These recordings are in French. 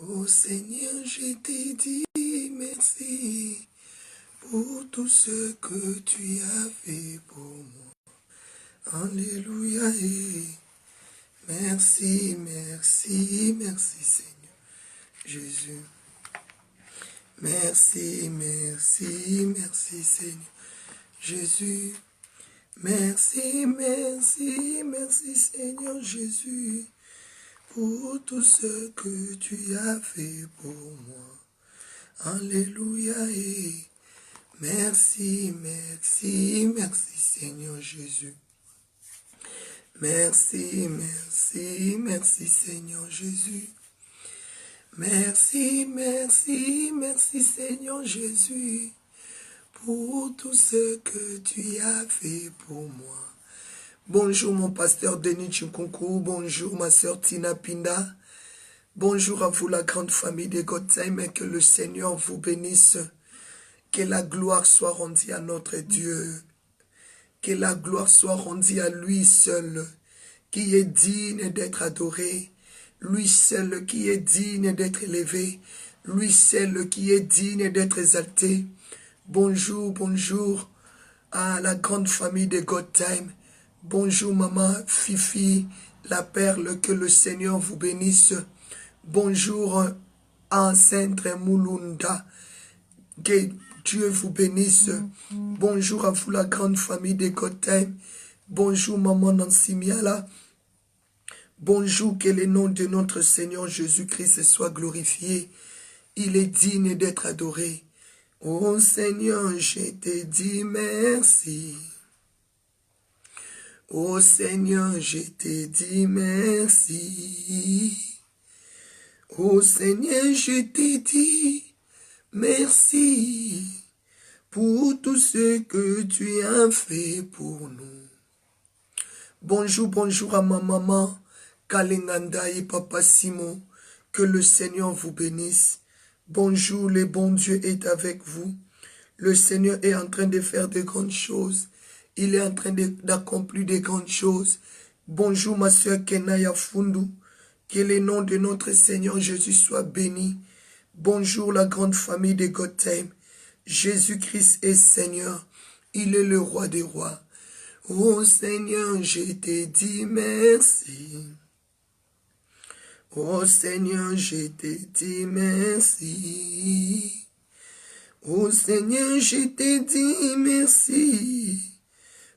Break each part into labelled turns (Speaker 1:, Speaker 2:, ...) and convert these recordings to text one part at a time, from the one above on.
Speaker 1: Oh Seigneur, je t'ai dit merci pour tout ce que tu as fait pour moi. Alléluia et merci, merci, merci Seigneur Jésus. Merci, merci, merci Seigneur Jésus. Merci, merci, merci Seigneur Jésus pour tout ce que tu as fait pour moi. Alléluia et merci, merci, merci Seigneur Jésus. Merci, merci, merci Seigneur Jésus. Merci, merci, merci Seigneur Jésus pour tout ce que tu as fait pour moi. Bonjour mon pasteur Denis Chinkunku, bonjour ma sœur Tina Pinda, bonjour à vous la grande famille de God Time et que le Seigneur vous bénisse, que la gloire soit rendue à notre Dieu, que la gloire soit rendue à lui seul, qui est digne d'être adoré, lui seul qui est digne d'être élevé, lui seul qui est digne d'être exalté. Bonjour, bonjour à la grande famille de God Time. Bonjour maman Fifi, la perle, que le Seigneur vous bénisse. Bonjour à Sainte Moulunda, que Dieu vous bénisse. Bonjour à vous la grande famille de God Time. Bonjour maman Nancy Miala. Bonjour, que le nom de notre Seigneur Jésus-Christ soit glorifié. Il est digne d'être adoré. Oh Seigneur, je te dis merci. Oh Seigneur, je te dis merci. Oh Seigneur, je te dis merci pour tout ce que tu as fait pour nous. Bonjour, bonjour à ma maman Kalenganda et papa Simon. Que le Seigneur vous bénisse. Bonjour, le bon Dieu est avec vous. Le Seigneur est en train de faire de grandes choses. Il est en train d'accomplir de grandes choses. Bonjour ma soeur Kenaya Fundu. Que le nom de notre Seigneur Jésus soit béni. Bonjour la grande famille de God Time. Jésus-Christ est Seigneur. Il est le roi des rois. Oh Seigneur, je te dis merci. Oh Seigneur, je te dis merci. Oh Seigneur, je te dis merci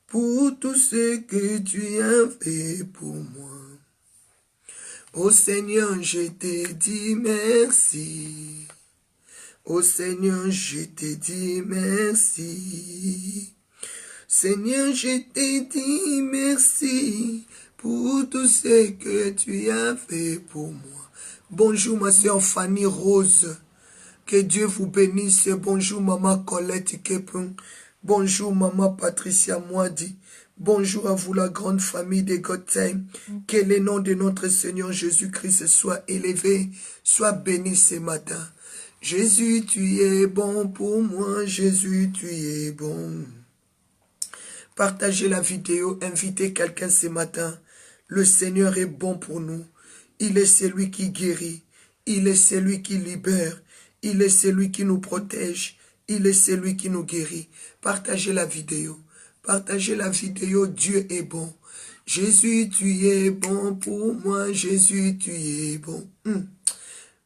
Speaker 1: pour tout ce que tu as fait pour moi. Oh Seigneur, je te dis merci. Oh Seigneur, je te dis merci. Seigneur, je te dis merci pour tout ce que tu as fait pour moi. Bonjour ma soeur Fanny Rose. Que Dieu vous bénisse. Bonjour maman Colette Kepun. Bonjour maman Patricia Moadi. Bonjour à vous la grande famille de God Time. Que le nom de notre Seigneur Jésus-Christ soit élevé, soit béni ce matin. Jésus, tu es bon pour moi. Jésus, tu es bon. Partagez la vidéo, invitez quelqu'un ce matin. Le Seigneur est bon pour nous. Il est celui qui guérit. Il est celui qui libère. Il est celui qui nous protège. Il est celui qui nous guérit. Partagez la vidéo. Partagez la vidéo. Dieu est bon. Jésus, tu es bon pour moi. Jésus, tu es bon.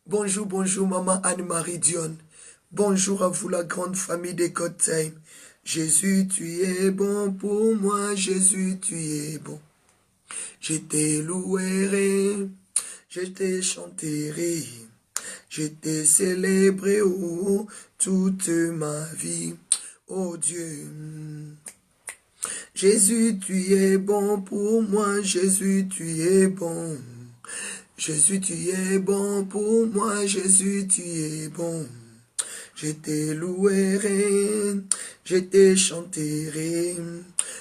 Speaker 1: Bonjour, bonjour, maman Anne-Marie Dion. Bonjour à vous, la grande famille de God Time. Jésus, tu es bon pour moi. Jésus, tu es bon. Je te louerai. Je te chanterai. Je te célébrerai toute ma vie. Oh Dieu. Jésus, tu es bon pour moi. Jésus, tu es bon. Jésus, tu es bon pour moi. Jésus, tu es bon. Je te louerai, je te chanterai,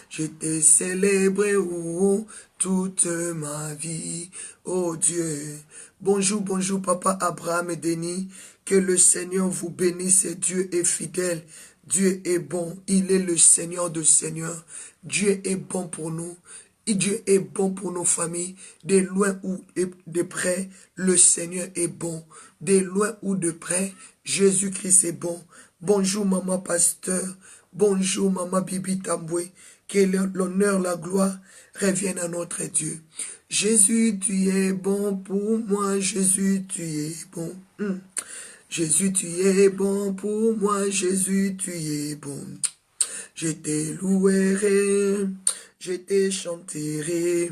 Speaker 1: je te célébrerai toute ma vie, oh Dieu. Bonjour, bonjour papa Abraham et Denis, que le Seigneur vous bénisse, Dieu est fidèle, Dieu est bon, il est le Seigneur de Seigneurs, Dieu est bon pour nous, Et Dieu est bon pour nos familles, de loin ou de près, le Seigneur est bon. De loin ou de près, Jésus-Christ est bon. Bonjour maman pasteur, bonjour maman Bibi Tamboué, que l'honneur, la gloire reviennent à notre Dieu. Jésus, tu es bon pour moi, Jésus, tu es bon. Jésus, tu es bon pour moi, Jésus, tu es bon. Je te louerai, je te chanterai,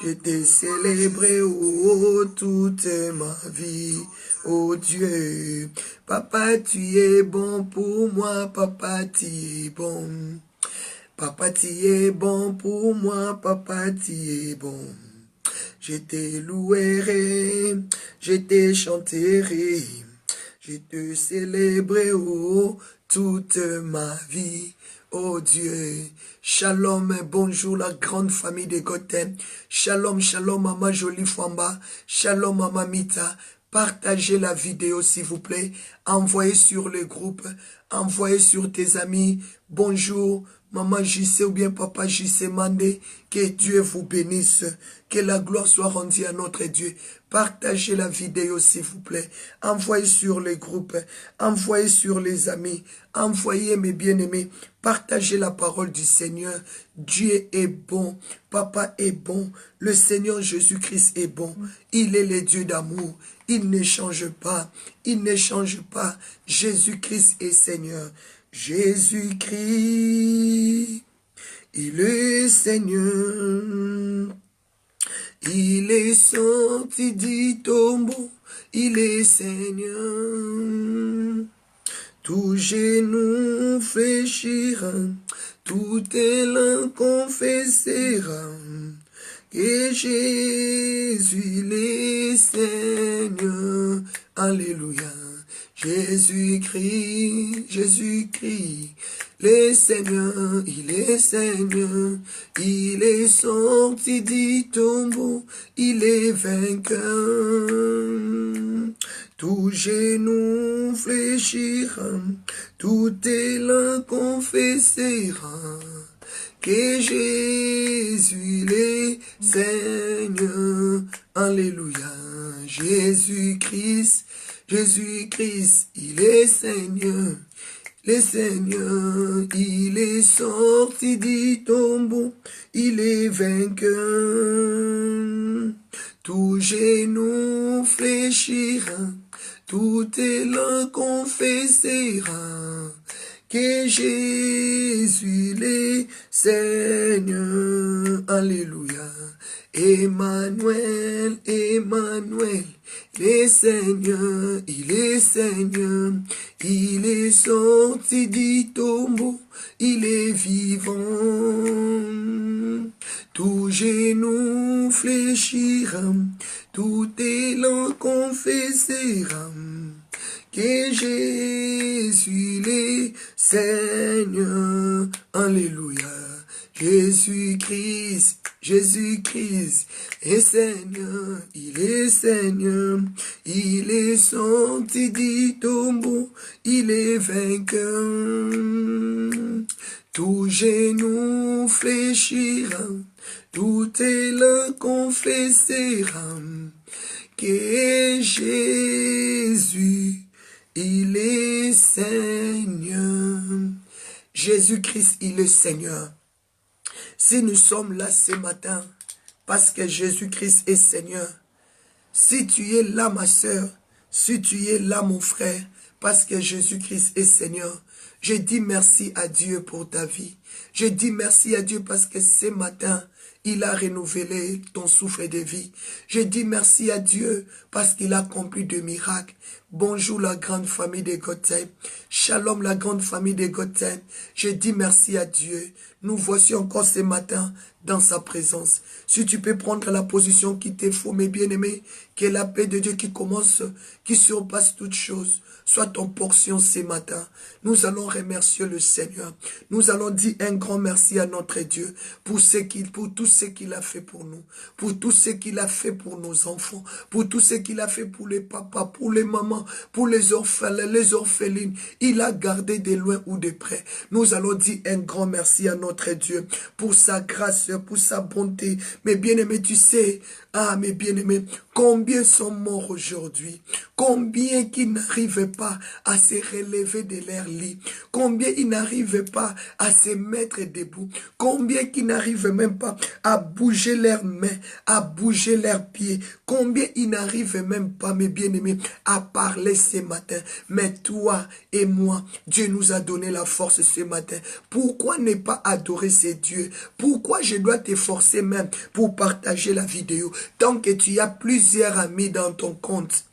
Speaker 1: je te célébrerai, oh, toute ma vie, oh Dieu. Papa, tu es bon pour moi, papa, tu es bon. Papa, tu es bon pour moi, papa, tu es bon. Je te louerai, je te chanterai, je te célébrerai, oh, toute ma vie, oh Dieu. Shalom, bonjour la grande famille de Gotham. Shalom, shalom, maman Jolie Famba. Shalom, maman Mita. Partagez la vidéo, s'il vous plaît. Envoyez sur le groupe. Envoyez sur tes amis. Bonjour, maman JC ou bien papa JC Mandé. Que Dieu vous bénisse. Que la gloire soit rendue à notre Dieu. Partagez la vidéo, s'il vous plaît. Envoyez sur les groupes. Envoyez sur les amis. Envoyez mes bien-aimés. Partagez la parole du Seigneur. Dieu est bon. Papa est bon. Le Seigneur Jésus-Christ est bon. Il est le Dieu d'amour. Il ne change pas. Il ne change pas. Jésus-Christ est Seigneur. Jésus-Christ, il est Seigneur. Il est sorti du tombeau. Il est Seigneur. Tout genou fléchira, tout élan confessera que Jésus est Seigneur. Alléluia. Jésus-Christ, Jésus-Christ, le Seigneur, il est Seigneur, il est sorti du tombeau, il est vainqueur. Tout genou fléchira, tout élan confessera que Jésus est Seigneur. Alléluia. Jésus-Christ, Jésus-Christ, il est Seigneur. Le Seigneur, il est sorti du tombeau, il est vainqueur. Tout genou fléchira, tout élan confessera que Jésus est Seigneur. Alléluia. Emmanuel, Emmanuel, le Seigneur, il est Seigneur, il est sorti du tombeau, il est vivant. Tout genou fléchira, tout élan confessera que Jésus est Seigneur. Alléluia. Jésus-Christ, Jésus-Christ est Seigneur, il est Seigneur, il est sorti du tombeau, il est vainqueur. Tout genou fléchira, tout élan confessera que Jésus, il est Seigneur. Jésus-Christ, il est Seigneur. Si nous sommes là ce matin, parce que Jésus-Christ est Seigneur, si tu es là ma soeur, si tu es là mon frère, parce que Jésus-Christ est Seigneur, je dis merci à Dieu pour ta vie. Je dis merci à Dieu parce que ce matin, il a renouvelé ton souffle de vie. Je dis merci à Dieu parce qu'il a accompli de miracles. Bonjour la grande famille de Gotham. Shalom la grande famille de Gotham. Je dis merci à Dieu. Nous voici encore ce matin dans sa présence. Si tu peux prendre la position qui te faut, mes bien-aimés, que la paix de Dieu qui commence, qui surpasse toutes choses, soit ton portion ce matin. Nous allons remercier le Seigneur. Nous allons dire un grand merci à notre Dieu pour tout ce qu'il a fait pour nous, pour tout ce qu'il a fait pour nos enfants, pour tout ce qu'il a fait pour les papas, pour les mamans, pour les orphelins, les orphelines. Il a gardé de loin ou de près. Nous allons dire un grand merci à notre Dieu pour sa grâce miséricorde, pour sa bonté. Mes bien-aimés, tu sais, ah, mes bien-aimés, combien sont morts aujourd'hui, combien qui n'arrivent pas à se relever de leur lit, combien ils n'arrivent pas à se mettre debout, combien qui n'arrivent même pas à bouger leurs mains, à bouger leurs pieds, combien ils n'arrivent même pas, mes bien-aimés, à parler ce matin. Mais toi et moi, Dieu nous a donné la force ce matin. Pourquoi ne pas adorer ces dieux? Pourquoi je dois t'efforcer même pour partager la vidéo? Tant que tu as plusieurs amis dans ton compte,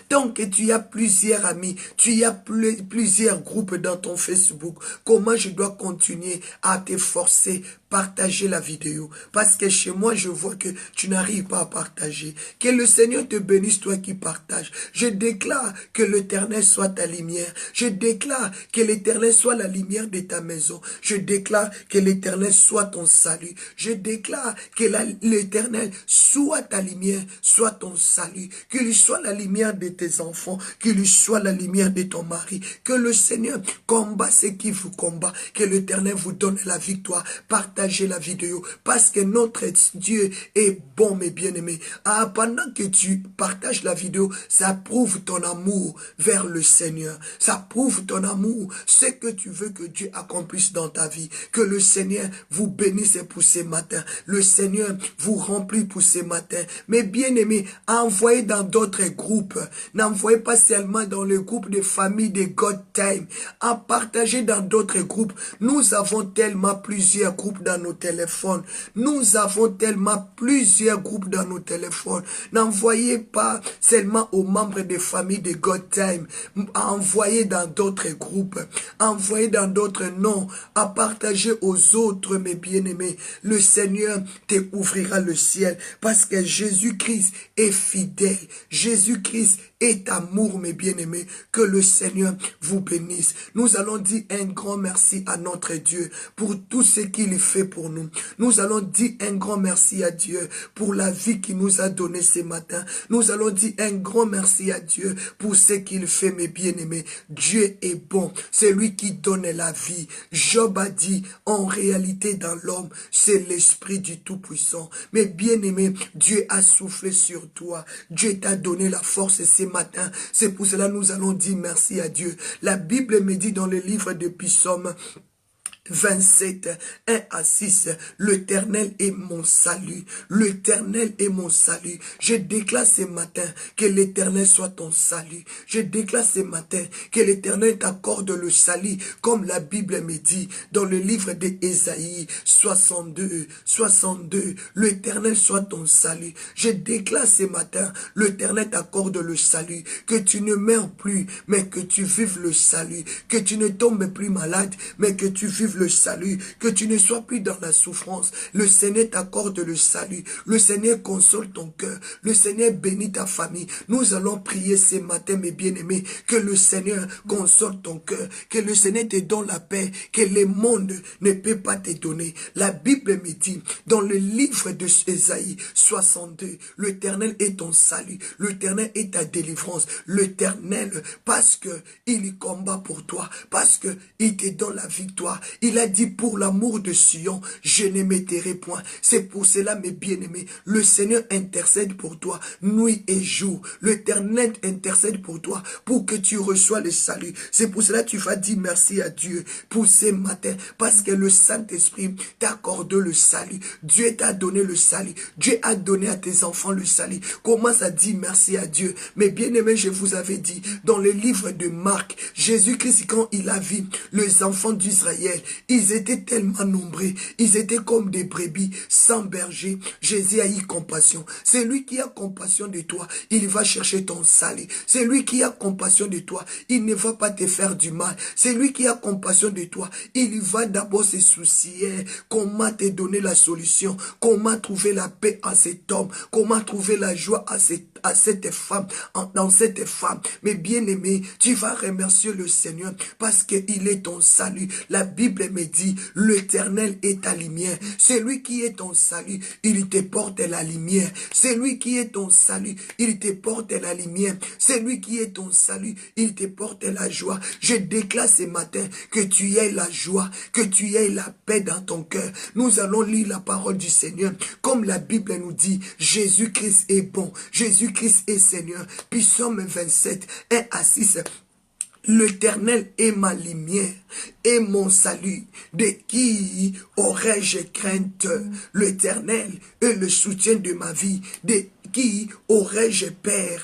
Speaker 1: tant que tu as plusieurs amis, tu as plusieurs groupes dans ton Facebook, comment je dois continuer à t'efforcer, partager la vidéo? Parce que chez moi, je vois que tu n'arrives pas à partager. Que le Seigneur te bénisse, toi qui partages. Je déclare que l'Éternel soit ta lumière. Je déclare que l'Éternel soit la lumière de ta maison. Je déclare que l'Éternel soit ton salut. Je déclare que l'Éternel soit ta lumière, soit ton salut. Qu'il soit la lumière de tes enfants, qu'il soit la lumière de ton mari, que le Seigneur combat ce qui vous combat, que l'Éternel vous donne la victoire. Partagez la vidéo, parce que notre Dieu est bon, mes bien-aimés. Ah, pendant que tu partages la vidéo, ça prouve ton amour vers le Seigneur, ça prouve ton amour, ce que tu veux que Dieu accomplisse dans ta vie. Que le Seigneur vous bénisse pour ce matin, le Seigneur vous remplit pour ce matin. Mes bien-aimés, envoyez dans d'autres groupes. N'envoyez pas seulement dans le groupe de famille de God Time. À partager dans d'autres groupes. Nous avons tellement plusieurs groupes dans nos téléphones. Nous avons tellement plusieurs groupes dans nos téléphones. N'envoyez pas seulement aux membres de famille de God Time. Envoyez dans d'autres groupes. Envoyez dans d'autres noms. À partager aux autres, mes bien-aimés. Le Seigneur te ouvrira le ciel. Parce que Jésus-Christ est fidèle. Jésus-Christ est amour, mes bien-aimés. Que le Seigneur vous bénisse. Nous allons dire un grand merci à notre Dieu pour tout ce qu'il fait pour nous. Nous allons dire un grand merci à Dieu pour la vie qu'il nous a donnée ce matin. Nous allons dire un grand merci à Dieu pour ce qu'il fait, mes bien-aimés. Dieu est bon. C'est lui qui donne la vie. Job a dit, en réalité dans l'homme, c'est l'esprit du Tout-Puissant. Mes bien-aimés, Dieu a soufflé sur toi. Dieu t'a donné la force ce matin. C'est pour cela que nous allons dire merci à Dieu. La Bible me dit dans le livre de Psaume 27, 1 à 6, l'Éternel est mon salut, l'Éternel est mon salut. Je déclare ce matin que l'Éternel soit ton salut. Je déclare ce matin que l'Éternel t'accorde le salut, comme la Bible me dit dans le livre d'Ésaïe 62, l'Éternel soit ton salut. Je déclare ce matin, l'Éternel t'accorde le salut, que tu ne meurs plus, mais que tu vives le salut, que tu ne tombes plus malade, mais que tu vives le salut, que tu ne sois plus dans la souffrance. Le Seigneur t'accorde le salut. Le Seigneur console ton cœur. Le Seigneur bénit ta famille. Nous allons prier ce matin, mes bien-aimés, que le Seigneur console ton cœur, que le Seigneur te donne la paix, que le monde ne peut pas te donner. La Bible me dit, dans le livre de Ésaïe 62, l'Éternel est ton salut. L'Éternel est ta délivrance. L'Éternel, parce que il combat pour toi, parce que il te donne la victoire. Il a dit, pour l'amour de Sion, je ne m'éterai point. C'est pour cela, mes bien-aimés, le Seigneur intercède pour toi, nuit et jour. L'Éternel intercède pour toi, pour que tu reçois le salut. C'est pour cela que tu vas dire merci à Dieu pour ce matin, parce que le Saint-Esprit t'accorde le salut. Dieu t'a donné le salut. Dieu a donné à tes enfants le salut. Commence à dire merci à Dieu. Mais bien-aimés, je vous avais dit, dans le livre de Marc, Jésus-Christ, quand il a vu les enfants d'Israël, ils étaient tellement nombreux, ils étaient comme des brebis sans berger. Jésus a eu compassion. C'est lui qui a compassion de toi, il va chercher ton salut. C'est lui qui a compassion de toi, il ne va pas te faire du mal. C'est lui qui a compassion de toi, il va d'abord se soucier comment te donner la solution, comment trouver la paix à cet homme, comment trouver la joie à cette femme, dans cette femme. Mais bien aimé, tu vas remercier le Seigneur parce qu'il est ton salut. La Bible me dit, l'Éternel est ta lumière. C'est lui qui est ton salut, il te porte la lumière. C'est lui qui est ton salut, il te porte la lumière. C'est lui qui est ton salut, il te porte la joie. Je déclare ce matin que tu aies la joie, que tu aies la paix dans ton cœur. Nous allons lire la parole du Seigneur. Comme la Bible nous dit, Jésus-Christ est bon, Jésus-Christ est Seigneur. Puis Psaume 27, 1 à 6. L'Éternel est ma lumière et mon salut. De qui aurais-je crainte? L'Éternel est le soutien de ma vie. De qui aurais-je peur?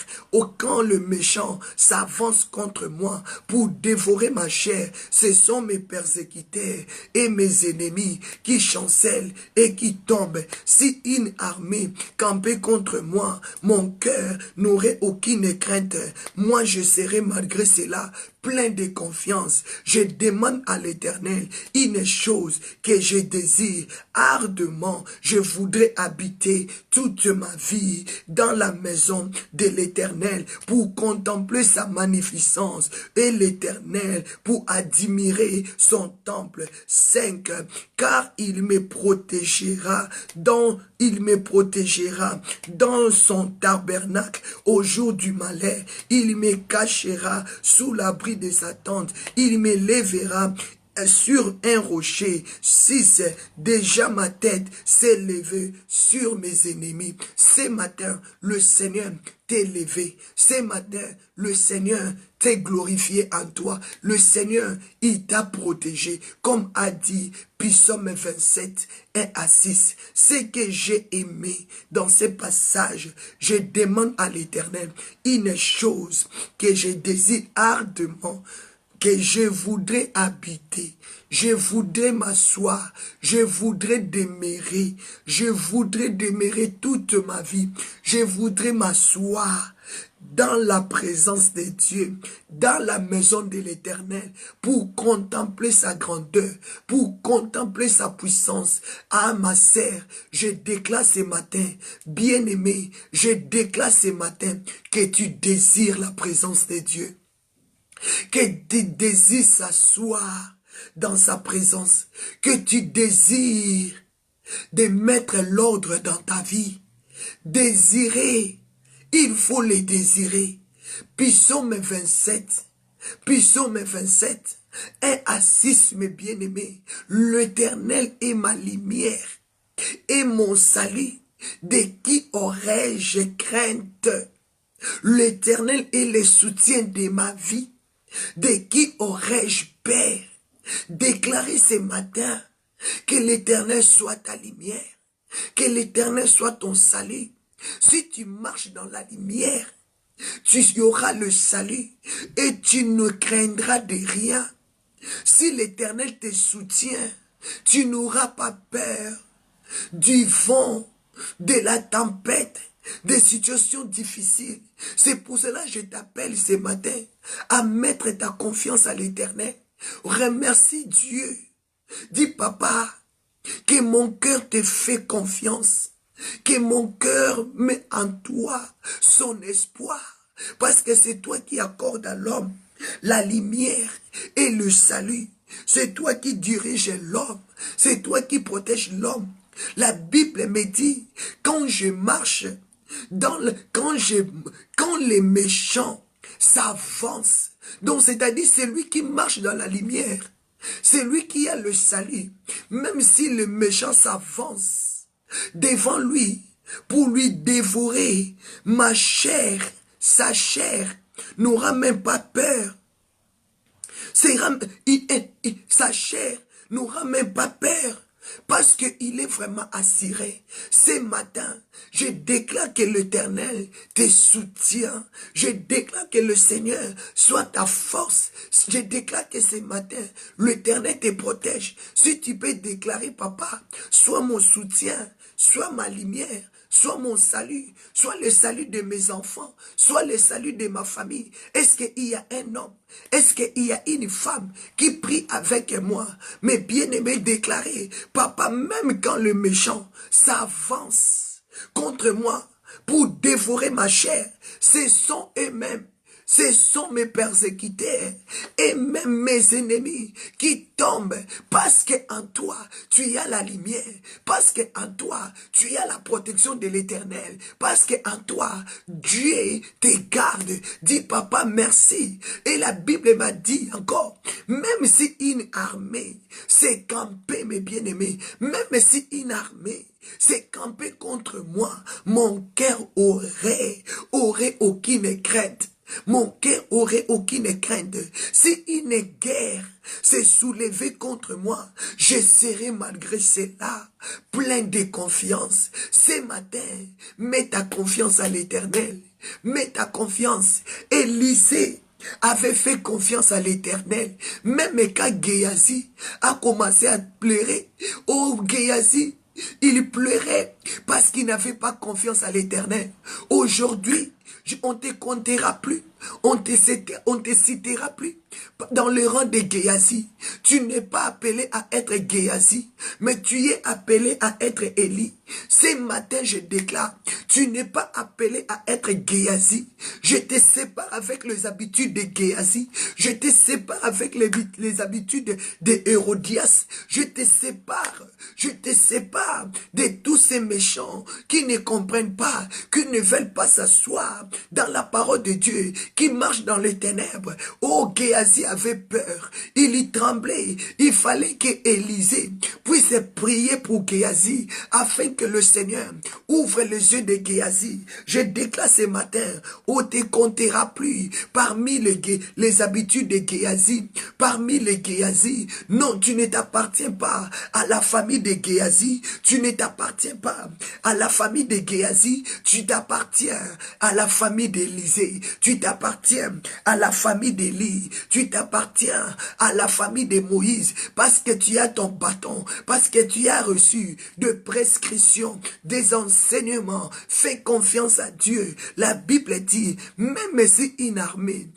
Speaker 1: Quand le méchant s'avance contre moi pour dévorer ma chair, ce sont mes persécuteurs et mes ennemis qui chancellent et qui tombent. Si une armée campait contre moi, mon cœur n'aurait aucune crainte. Moi, je serai malgré cela plein de confiance. Je demande à l'Éternel une chose que je désire ardemment. Je voudrais habiter toute ma vie dans la maison de l'Éternel pour contempler sa magnificence et l'Éternel pour admirer son temple. 5. Car il me protégera dans son tabernacle au jour du malheur. Il me cachera sous l'abri de sa tente. Il me lèvera sur un rocher. 6. Déjà ma tête s'est levée sur mes ennemis. Ce matin, le Seigneur t'est levé. Ce matin, le Seigneur t'est glorifié en toi. Le Seigneur, il t'a protégé. Comme a dit Psaume 27, 1 à 6. Ce que j'ai aimé dans ce passage, je demande à l'Éternel une chose que je désire ardemment, que je voudrais habiter, je voudrais m'asseoir, je voudrais demeurer toute ma vie, je voudrais m'asseoir dans la présence de Dieu, dans la maison de l'Éternel, pour contempler sa grandeur, pour contempler sa puissance. Ah, ma sœur, je déclare ce matin, bien-aimé, je déclare ce matin que tu désires la présence de Dieu, que tu désires s'asseoir dans sa présence, que tu désires de mettre l'ordre dans ta vie. Désirer, il faut les désirer. Psaume 27, 1 à 6, mes bien-aimés. L'Éternel est ma lumière et mon salut. De qui aurais-je crainte? L'Éternel est le soutien de ma vie. De qui aurais-je peur? Déclarez ce matin que l'Éternel soit ta lumière, que l'Éternel soit ton salut. Si tu marches dans la lumière, tu auras le salut et tu ne craindras de rien. Si l'Éternel te soutient, tu n'auras pas peur du vent, de la tempête, des situations difficiles. C'est pour cela que je t'appelle ce matin à mettre ta confiance à l'Éternel. Remercie Dieu. Dis, papa, que mon cœur te fait confiance, que mon cœur met en toi son espoir, parce que c'est toi qui accordes à l'homme la lumière et le salut. C'est toi qui diriges l'homme, c'est toi qui protèges l'homme. La Bible me dit, quand je marche, quand les méchants s'avancent, donc c'est-à-dire c'est lui qui marche dans la lumière, c'est lui qui a le salut. Même si le méchant s'avance devant lui pour lui dévorer ma chair, sa chair n'aura même pas peur. Sa chair n'aura même pas peur. Parce qu'il est vraiment assuré. Ce matin, je déclare que l'Éternel te soutient. Je déclare que le Seigneur soit ta force. Je déclare que ce matin, l'Éternel te protège. Si tu peux déclarer, papa, sois mon soutien, sois ma lumière, soit mon salut, soit le salut de mes enfants, soit le salut de ma famille. Est-ce qu'il y a un homme? Est-ce qu'il y a une femme qui prie avec moi? Mais bien-aimé, déclaré, papa, même quand le méchant s'avance contre moi pour dévorer ma chair. Ce sont eux-mêmes. Ce sont mes persécuteurs et même mes ennemis qui tombent parce qu'en toi, tu as la lumière, parce qu'en toi, tu as la protection de l'Éternel, parce qu'en toi, Dieu te garde. Dis papa merci. Et la Bible m'a dit encore, même si une armée s'est campée, mes bien-aimés, même si une armée s'est campée contre moi, mon cœur aurait aucune crainte. Mon cœur aurait aucune crainte. Si une guerre s'est soulevée contre moi, je serai malgré cela plein de confiance. Ce matin, mets ta confiance à l'Éternel. Mets ta confiance. Élisée avait fait confiance à l'Éternel. Même quand Géasi a commencé à pleurer. Oh Géasi, il pleurait parce qu'il n'avait pas confiance à l'Éternel. Aujourd'hui, on ne te comptera plus, on te citera plus. Dans le rang de Géasi, tu n'es pas appelé à être Géasi, mais tu es appelé à être Élie. Ce matin, je déclare, tu n'es pas appelé à être Géasi. Je te sépare avec les habitudes de Géasi. Je te sépare avec les habitudes de Hérodias. Je te sépare de tous ces méchants qui ne comprennent pas, qui ne veulent pas s'asseoir dans la parole de Dieu, qui marchent dans les ténèbres. Oh, Géasi avait peur, il y tremblait. Il fallait que Élisée puisse prier pour Géasi afin que le Seigneur ouvre les yeux de Géasi. Je déclare ce matin, on ne te comptera plus parmi les habitudes de Géasi, parmi les Géasi. Non, tu ne t'appartiens pas à la famille de Géasi, tu ne t'appartiens pas à la famille de Géasi, tu t'appartiens à la famille d'Élisée, tu t'appartiens à la famille d'Élie, tu t'appartiens à la famille de Moïse, parce que tu as ton bâton, parce que tu as reçu de prescriptions, des enseignements. Fais confiance à Dieu. La Bible dit, même si une armée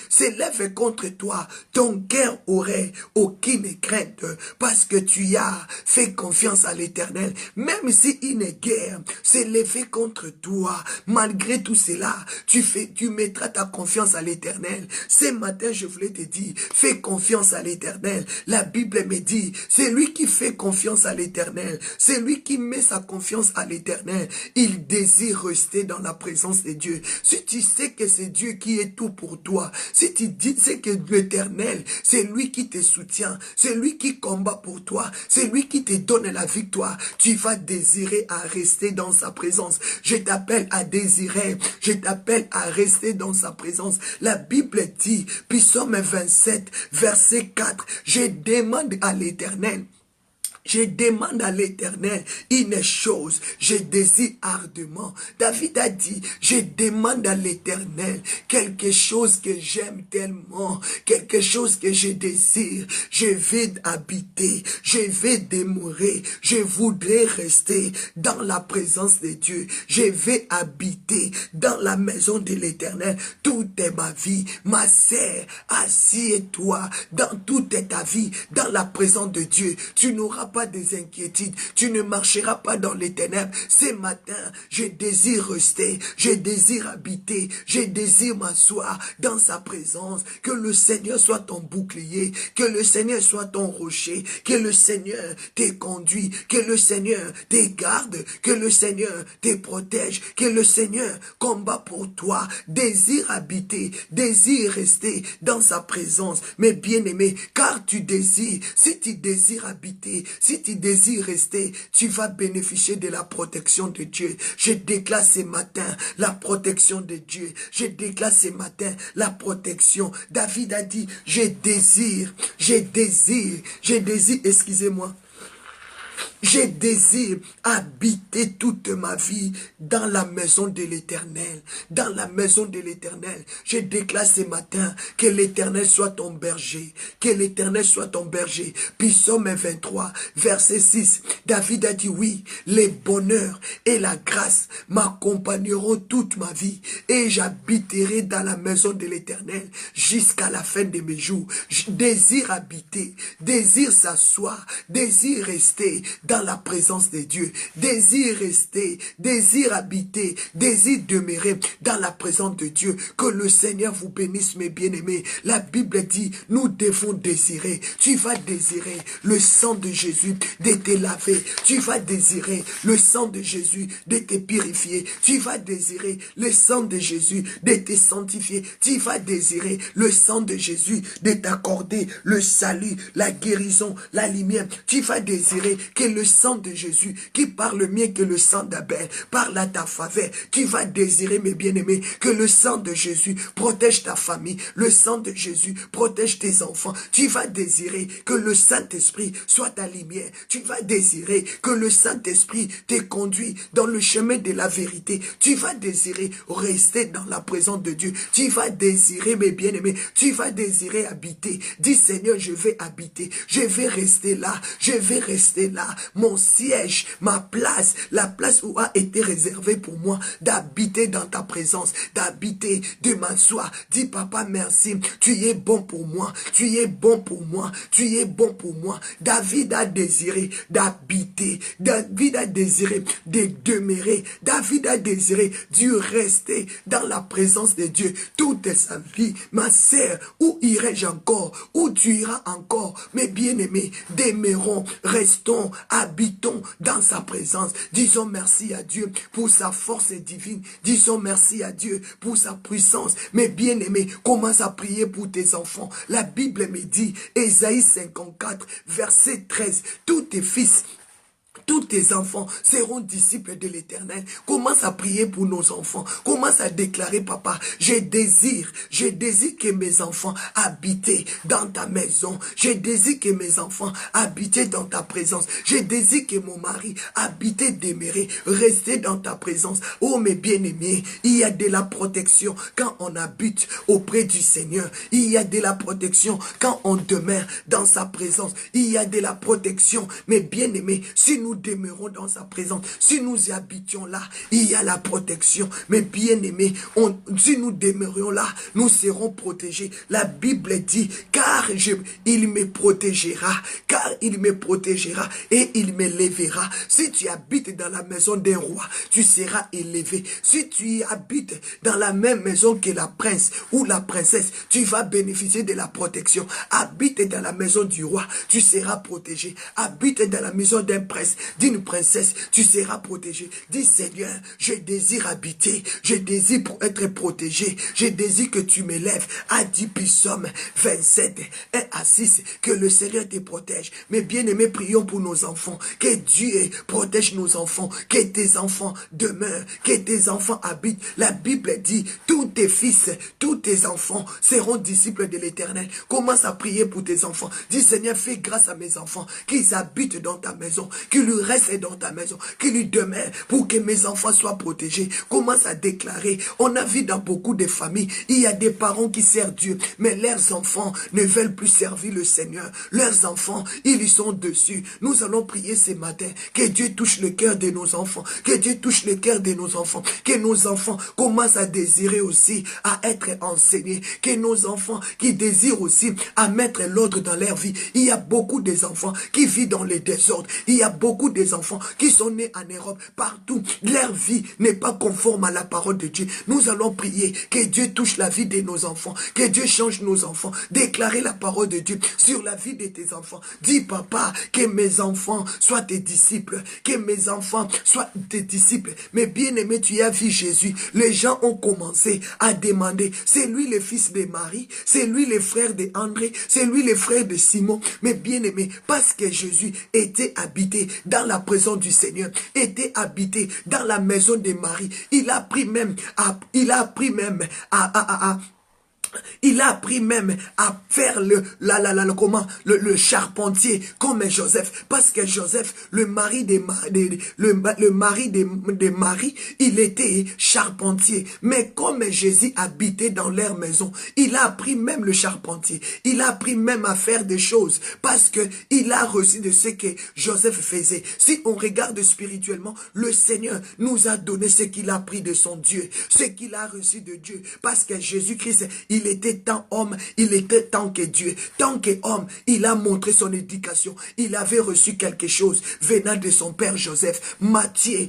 Speaker 1: s'élève contre toi, ton cœur aurait aucune crainte, parce que tu as fait confiance à l'Éternel. Même si une guerre s'élève contre toi, malgré tout cela, tu mettras ta confiance à l'Éternel. Ce matin, je voulais te dire, fais confiance à l'Éternel. La Bible me dit, c'est lui qui fait confiance à l'Éternel, c'est lui qui met sa confiance à l'Éternel. Il désire rester dans la présence de Dieu. Si tu sais que c'est Dieu qui est tout pour toi, si tu sais que l'Éternel, c'est lui qui te soutient, c'est lui qui combat pour toi, c'est lui qui te donne la victoire, tu vas désirer à rester dans sa présence. Je t'appelle à désirer, je t'appelle à rester dans sa présence. La Bible dit, Psaume 27, verset 4, je demande à l'Éternel, je demande à l'Éternel une chose, je désire ardemment. David a dit, je demande à l'Éternel quelque chose que j'aime tellement, quelque chose que je désire. Je vais habiter, je vais demeurer, je voudrais rester dans la présence de Dieu. Je vais habiter dans la maison de l'Éternel toute ma vie. Ma sœur, assieds-toi dans toute ta vie, dans la présence de Dieu. Tu n'auras pas des inquiétudes, tu ne marcheras pas dans les ténèbres. Ce matin, je désire rester, je désire habiter, je désire m'asseoir dans sa présence. Que le Seigneur soit ton bouclier, que le Seigneur soit ton rocher, que le Seigneur te conduit, que le Seigneur te garde, que le Seigneur te protège, que le Seigneur combat pour toi. Désire habiter, désire rester dans sa présence. Mais bien aimé, car tu désires, si tu désires habiter, si tu désires rester, tu vas bénéficier de la protection de Dieu. Je déclare ce matin la protection de Dieu. Je déclare ce matin la protection. David a dit, je désire, excusez-moi. Je désire habiter toute ma vie dans la maison de l'Éternel. Dans la maison de l'Éternel. Je déclare ce matin que l'Éternel soit ton berger. Que l'Éternel soit ton berger. Psaume 23, verset 6. David a dit oui, les bonheurs et la grâce m'accompagneront toute ma vie. Et j'habiterai dans la maison de l'Éternel jusqu'à la fin de mes jours. Je désire habiter, désire s'asseoir, désire rester dans la présence de Dieu, désire rester, désire habiter, désire demeurer dans la présence de Dieu. Que le Seigneur vous bénisse, mes bien-aimés. La Bible dit, nous devons désirer. Tu vas désirer le sang de Jésus de te laver. Tu vas désirer le sang de Jésus de te purifier. Tu vas désirer le sang de Jésus de te sanctifier. Tu vas désirer le sang de Jésus de t'accorder le salut, la guérison, la lumière. Tu vas désirer que le sang de Jésus, qui parle mieux que le sang d'Abel, parle à ta faveur. Tu vas désirer, mes bien-aimés, que le sang de Jésus protège ta famille. Le sang de Jésus protège tes enfants. Tu vas désirer que le Saint-Esprit soit ta lumière. Tu vas désirer que le Saint-Esprit te conduit dans le chemin de la vérité. Tu vas désirer rester dans la présence de Dieu. Tu vas désirer, mes bien-aimés, tu vas désirer habiter. Dis, Seigneur, je vais habiter. Je vais rester là. Je vais rester là. Mon siège, ma place, la place où a été réservée pour moi d'habiter dans ta présence, d'habiter, de m'asseoir. Dis, Papa, merci. Tu es bon pour moi. Tu es bon pour moi. Tu es bon pour moi. David a désiré d'habiter. David a désiré de demeurer. David a désiré de rester dans la présence de Dieu toute sa vie. Ma sœur, où irai-je encore? Où tu iras encore? Mes bien-aimés, demeurons, restons, habitons dans sa présence. Disons merci à Dieu pour sa force divine. Disons merci à Dieu pour sa puissance. Mes bien-aimés, commence à prier pour tes enfants. La Bible me dit, Ésaïe 54, verset 13, tous tes fils, tous tes enfants seront disciples de l'Éternel. Commence à prier pour nos enfants. Commence à déclarer, papa, je désire que mes enfants habitent dans ta maison. Je désire que mes enfants habitent dans ta présence. Je désire que mon mari habite, demeurer, rester dans ta présence. Oh, mes bien-aimés, il y a de la protection quand on habite auprès du Seigneur. Il y a de la protection quand on demeure dans sa présence. Il y a de la protection, mes bien-aimés, si nous demeurons dans sa présence, si nous y habitions là, il y a la protection. Mais bien aimés, si nous demeurions là, nous serons protégés. La Bible dit, il me protégera, et il me lèvera. Si tu habites dans la maison d'un roi, tu seras élevé. Si tu habites dans la même maison que la prince ou la princesse, tu vas bénéficier de la protection. Habite dans la maison du roi, tu seras protégé. Habite dans la maison d'un prince, d'une princesse, tu seras protégé. Dis, Seigneur, je désire habiter, je désire pour être protégé, je désire que tu m'élèves. A dit Psaume 27, 1 à 6, que le Seigneur te protège. Mais bien aimés, prions pour nos enfants, que Dieu protège nos enfants, que tes enfants demeurent, que tes enfants habitent. La Bible dit, tous tes fils, tous tes enfants seront disciples de l'Éternel. Commence à prier pour tes enfants. Dis, Seigneur, fais grâce à mes enfants, qu'ils habitent dans ta maison, qu'ils lui restent dans ta maison, qu'ils lui demeurent, pour que mes enfants soient protégés. Commence à déclarer. On a vu dans beaucoup de familles, il y a des parents qui servent Dieu, mais leurs enfants ne veulent plus servir le Seigneur. Leurs enfants, ils y sont dessus. Nous allons prier ce matin, que Dieu touche le cœur de nos enfants, que Dieu touche le cœur de nos enfants, que nos enfants commencent à désirer aussi à être enseignés, que nos enfants qui désirent aussi à mettre l'ordre dans leur vie. Il y a beaucoup des enfants qui vivent dans le désordre. Il y a beaucoup des enfants qui sont nés en Europe, partout. Leur vie n'est pas conforme à la parole de Dieu. Nous allons prier que Dieu touche la vie de nos enfants, que Dieu change nos enfants. Déclarer la parole de Dieu sur la vie de tes enfants. Dis, papa, que mes enfants soient tes disciples, que mes enfants soient tes disciples. Mais bien aimé, tu as vu Jésus. Les gens ont commencé à demander, c'est lui le fils de Marie, c'est lui le frère de André, c'est lui le frère de Simon. Mais bien aimé, parce que Jésus était habité dans la présence du Seigneur, était habité dans la maison de Marie, il a appris même à faire le charpentier comme Joseph, parce que Joseph, le mari de Marie, il était charpentier. Mais comme Jésus habitait dans leur maison, il a appris même le charpentier. Il a appris même à faire des choses, parce que il a reçu de ce que Joseph faisait. Si on regarde spirituellement, le Seigneur nous a donné ce qu'il a appris de son Dieu, ce qu'il a reçu de Dieu, parce que Jésus-Christ, Il était tant homme, il était tant que Dieu. Tant qu'homme, il a montré son éducation. Il avait reçu quelque chose venant de son père Joseph. Matthieu,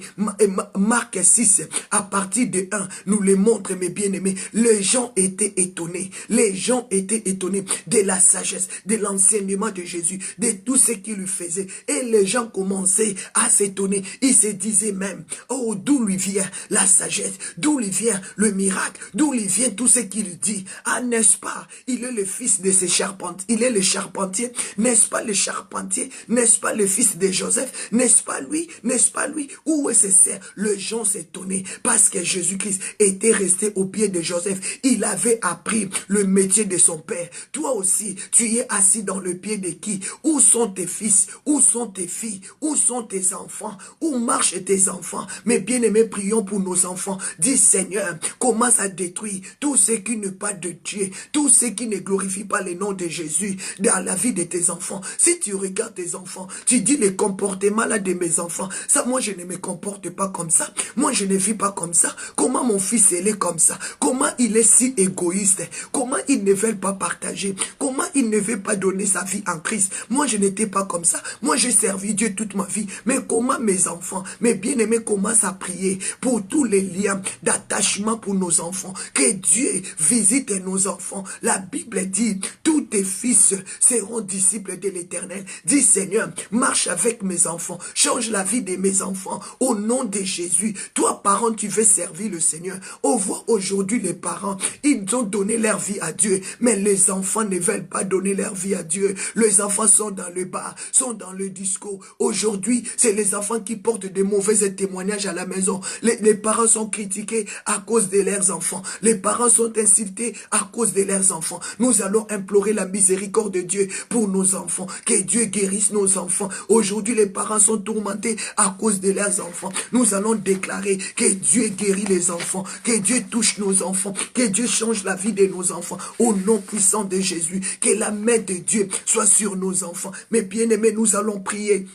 Speaker 1: Marc 6, à partir de 1, nous le montre, mes bien-aimés. Les gens étaient étonnés. Les gens étaient étonnés de la sagesse, de l'enseignement de Jésus, de tout ce qu'il lui faisait. Et les gens commençaient à s'étonner. Ils se disaient même, oh, d'où lui vient la sagesse, d'où lui vient le miracle, d'où lui vient tout ce qu'il dit. Ah, n'est-ce pas, il est le fils de ces charpentiers, il est le charpentier, n'est-ce pas le charpentier, n'est-ce pas le fils de Joseph, n'est-ce pas lui, où est ce cerf? Les gens s'étonnaient parce que Jésus-Christ était resté au pied de Joseph. Il avait appris le métier de son père. Toi aussi, tu es assis dans le pied de qui? Où sont tes fils? Où sont tes filles? Où sont tes enfants? Où marchent tes enfants? Mes bien-aimés, prions pour nos enfants. Dis Seigneur, commence à détruire tout ce qui n'est pas de Dieu, tout ce qui ne glorifie pas le nom de Jésus dans la vie de tes enfants. Si tu regardes tes enfants, tu dis les comportements là de mes enfants, ça moi je ne me comporte pas comme ça, moi je ne vis pas comme ça. Comment mon fils il est comme ça? Comment il est si égoïste? Comment il ne veut pas partager? Comment il ne veut pas donner sa vie en Christ? Moi je n'étais pas comme ça, moi j'ai servi Dieu toute ma vie. Mais comment mes enfants, mes bien-aimés commencent à prier pour tous les liens d'attachement pour nos enfants, que Dieu visite nos enfants. La Bible dit, tous tes fils seront disciples de l'Éternel. Dis Seigneur, marche avec mes enfants, change la vie de mes enfants au nom de Jésus. Toi parents, tu veux servir le Seigneur. On voit aujourd'hui les parents, ils ont donné leur vie à Dieu, mais les enfants ne veulent pas donner leur vie à Dieu. Les enfants sont dans le bar, sont dans le disco. Aujourd'hui, c'est les enfants qui portent de mauvais témoignages à la maison. Les parents sont critiqués à cause de leurs enfants. Les parents sont insultés à cause de leurs enfants. Nous allons implorer la miséricorde de Dieu pour nos enfants. Que Dieu guérisse nos enfants. Aujourd'hui, les parents sont tourmentés à cause de leurs enfants. Nous allons déclarer que Dieu guérit les enfants. Que Dieu touche nos enfants. Que Dieu change la vie de nos enfants. Au nom puissant de Jésus. Que la main de Dieu soit sur nos enfants. Mes bien-aimés, nous allons prier.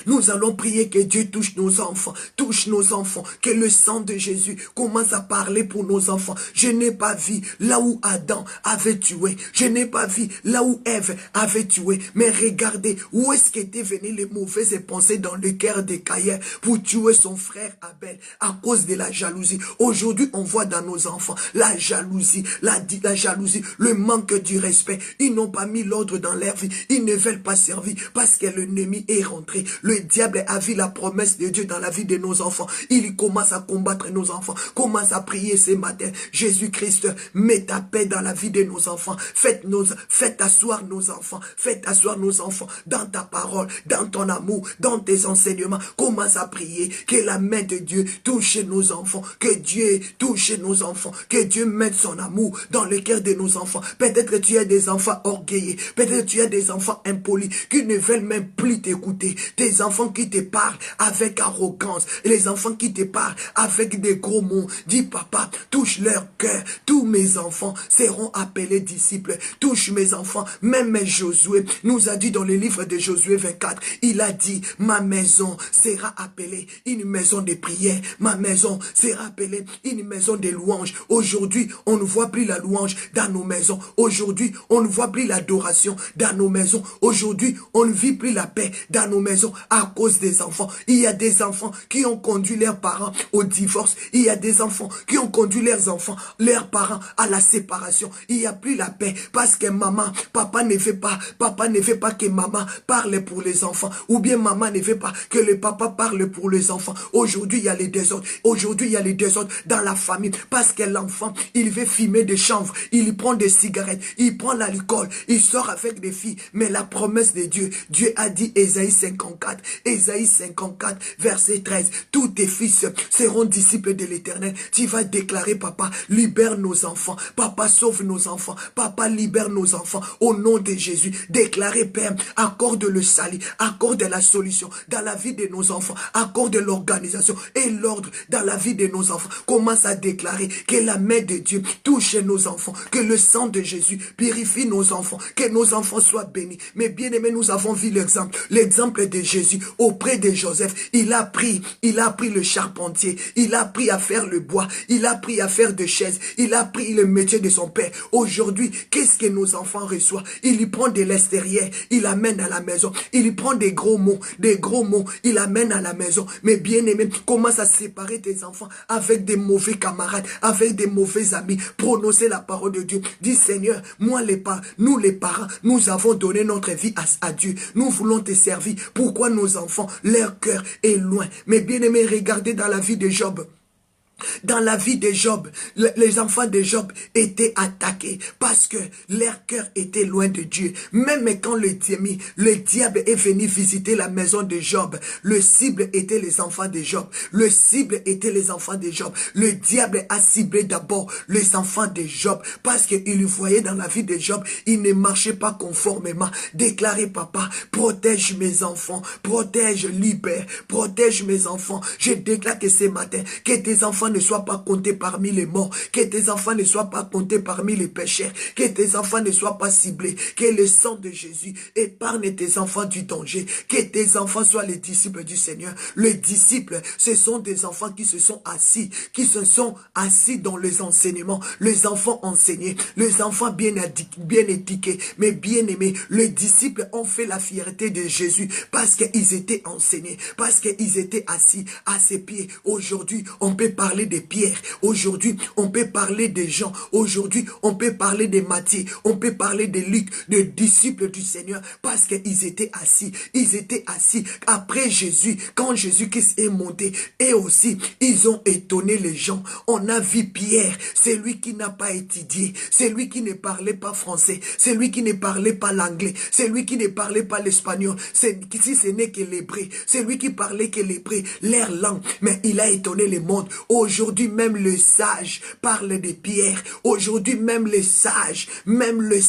Speaker 1: Nous allons prier que Dieu touche nos enfants, que le sang de Jésus commence à parler pour nos enfants. Je n'ai pas vu là où Adam avait tué, je n'ai pas vu là où Ève avait tué, mais regardez où est-ce qu'étaient venues les mauvaises pensées dans le cœur de Caïn pour tuer son frère Abel à cause de la jalousie. Aujourd'hui, on voit dans nos enfants la jalousie, la jalousie, le manque du respect. Ils n'ont pas mis l'ordre dans leur vie, ils ne veulent pas servir parce que l'ennemi est rentré. Le diable a vu la promesse de Dieu dans la vie de nos enfants. Il commence à combattre nos enfants. Commence à prier ce matin. Jésus-Christ, mets ta paix dans la vie de nos enfants. Faites asseoir nos enfants. Faites asseoir nos enfants dans ta parole, dans ton amour, dans tes enseignements. Commence à prier que la main de Dieu touche nos enfants. Que Dieu touche nos enfants. Que Dieu mette son amour dans le cœur de nos enfants. Peut-être que tu as des enfants orgueilleux. Peut-être que tu as des enfants impolis qui ne veulent même plus t'écouter. Des enfants qui te parlent avec arrogance, les enfants qui te parlent avec des gros mots. Dis papa, touche leur cœur. Tous mes enfants seront appelés disciples. Touche mes enfants, même Josué nous a dit dans le livre de Josué 24, il a dit, ma maison sera appelée une maison de prière, ma maison sera appelée une maison de louange. Aujourd'hui, on ne voit plus la louange dans nos maisons. Aujourd'hui, on ne voit plus l'adoration dans nos maisons. Aujourd'hui, on ne vit plus la paix dans nos maisons à cause des enfants. Il y a des enfants qui ont conduit leurs parents au divorce. Il y a des enfants qui ont conduit leurs parents à la séparation. Il n'y a plus la paix parce que papa ne veut pas que maman parle pour les enfants. Ou bien maman ne veut pas que le papa parle pour les enfants. Aujourd'hui, il y a les désordres. Aujourd'hui, il y a les désordres dans la famille parce que l'enfant, il veut fumer des chanvres, il prend des cigarettes, il prend l'alcool, il sort avec des filles. Mais la promesse de Dieu, Dieu a dit, Ésaïe 54, verset 13, tous tes fils seront disciples de l'Éternel. Tu vas déclarer, papa, libère nos enfants. Papa, sauve nos enfants. Papa, libère nos enfants. Au nom de Jésus, déclarez, Père, accorde le salut, accorde la solution dans la vie de nos enfants, accorde l'organisation et l'ordre dans la vie de nos enfants. Commence à déclarer que la main de Dieu touche nos enfants, que le sang de Jésus purifie nos enfants, que nos enfants soient bénis. Mais bien aimés, nous avons vu l'exemple de Jésus, auprès de Joseph, il a appris le charpentier, il a appris à faire le bois, il a appris à faire des chaises, il a appris le métier de son père. Aujourd'hui, qu'est-ce que nos enfants reçoivent? Il y prend de l'extérieur, il amène à la maison, il y prend des gros mots, il amène à la maison. Mais bien aimé, commence à séparer tes enfants avec des mauvais camarades, avec des mauvais amis. Prononcer la parole de Dieu. Dis Seigneur, nous les parents, nous avons donné notre vie à Dieu. Nous voulons te servir. Pourquoi nos enfants, leur cœur est loin? Mais bien aimé, regardez dans la vie de Job. Dans la vie de Job, les enfants de Job étaient attaqués parce que leur cœur était loin de Dieu. Même quand le diable est venu visiter la maison de Job, le cible était les enfants de Job. Le cible était les enfants de Job. Le diable a ciblé d'abord les enfants de Job parce qu'il voyait dans la vie de Job, il ne marchait pas conformément. Déclarez, papa, protège mes enfants, protège, libère, protège mes enfants. Je déclare que ce matin, que tes enfants ne soient pas comptés parmi les morts, que tes enfants ne soient pas comptés parmi les pécheurs, que tes enfants ne soient pas ciblés, que le sang de Jésus épargne tes enfants du danger, que tes enfants soient les disciples du Seigneur. Les disciples, ce sont des enfants qui se sont assis dans les enseignements, les enfants enseignés, les enfants bien éduqués, mais bien aimés. Les disciples ont fait la fierté de Jésus parce qu'ils étaient enseignés, parce qu'ils étaient assis à ses pieds. Aujourd'hui, on peut parler de Pierre. Aujourd'hui, on peut parler de Jean. Aujourd'hui, on peut parler de Matthieu. On peut parler de Luc, de disciples du Seigneur, parce qu'ils étaient assis. Ils étaient assis après Jésus. Quand Jésus-Christ est monté, et aussi, ils ont étonné les gens. On a vu Pierre, c'est lui qui n'a pas étudié, c'est lui qui ne parlait pas français, c'est lui qui ne parlait pas l'anglais, c'est lui qui ne parlait pas l'espagnol, si ce n'est que l'hébreu, c'est lui qui parlait que l'hébreu, leur langue, mais il a étonné le monde. Aujourd'hui, même le sage parle de Pierre. Aujourd'hui, même les sages, même le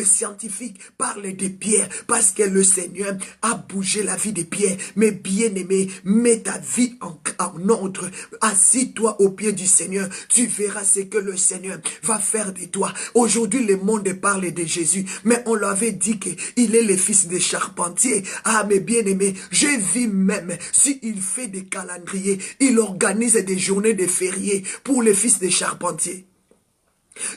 Speaker 1: scientifique parle de Pierre, parce que le Seigneur a bougé la vie de Pierre. Mais bien aimé, mets ta vie en ordre. Assis-toi au pied du Seigneur. Tu verras ce que le Seigneur va faire de toi. Aujourd'hui, le monde parle de Jésus, mais on l'avait dit qu'il est le fils des charpentiers. Ah, mais bien aimé, je vis même, s'il fait des calendriers, il organise des journées de fériés pour les fils des charpentiers.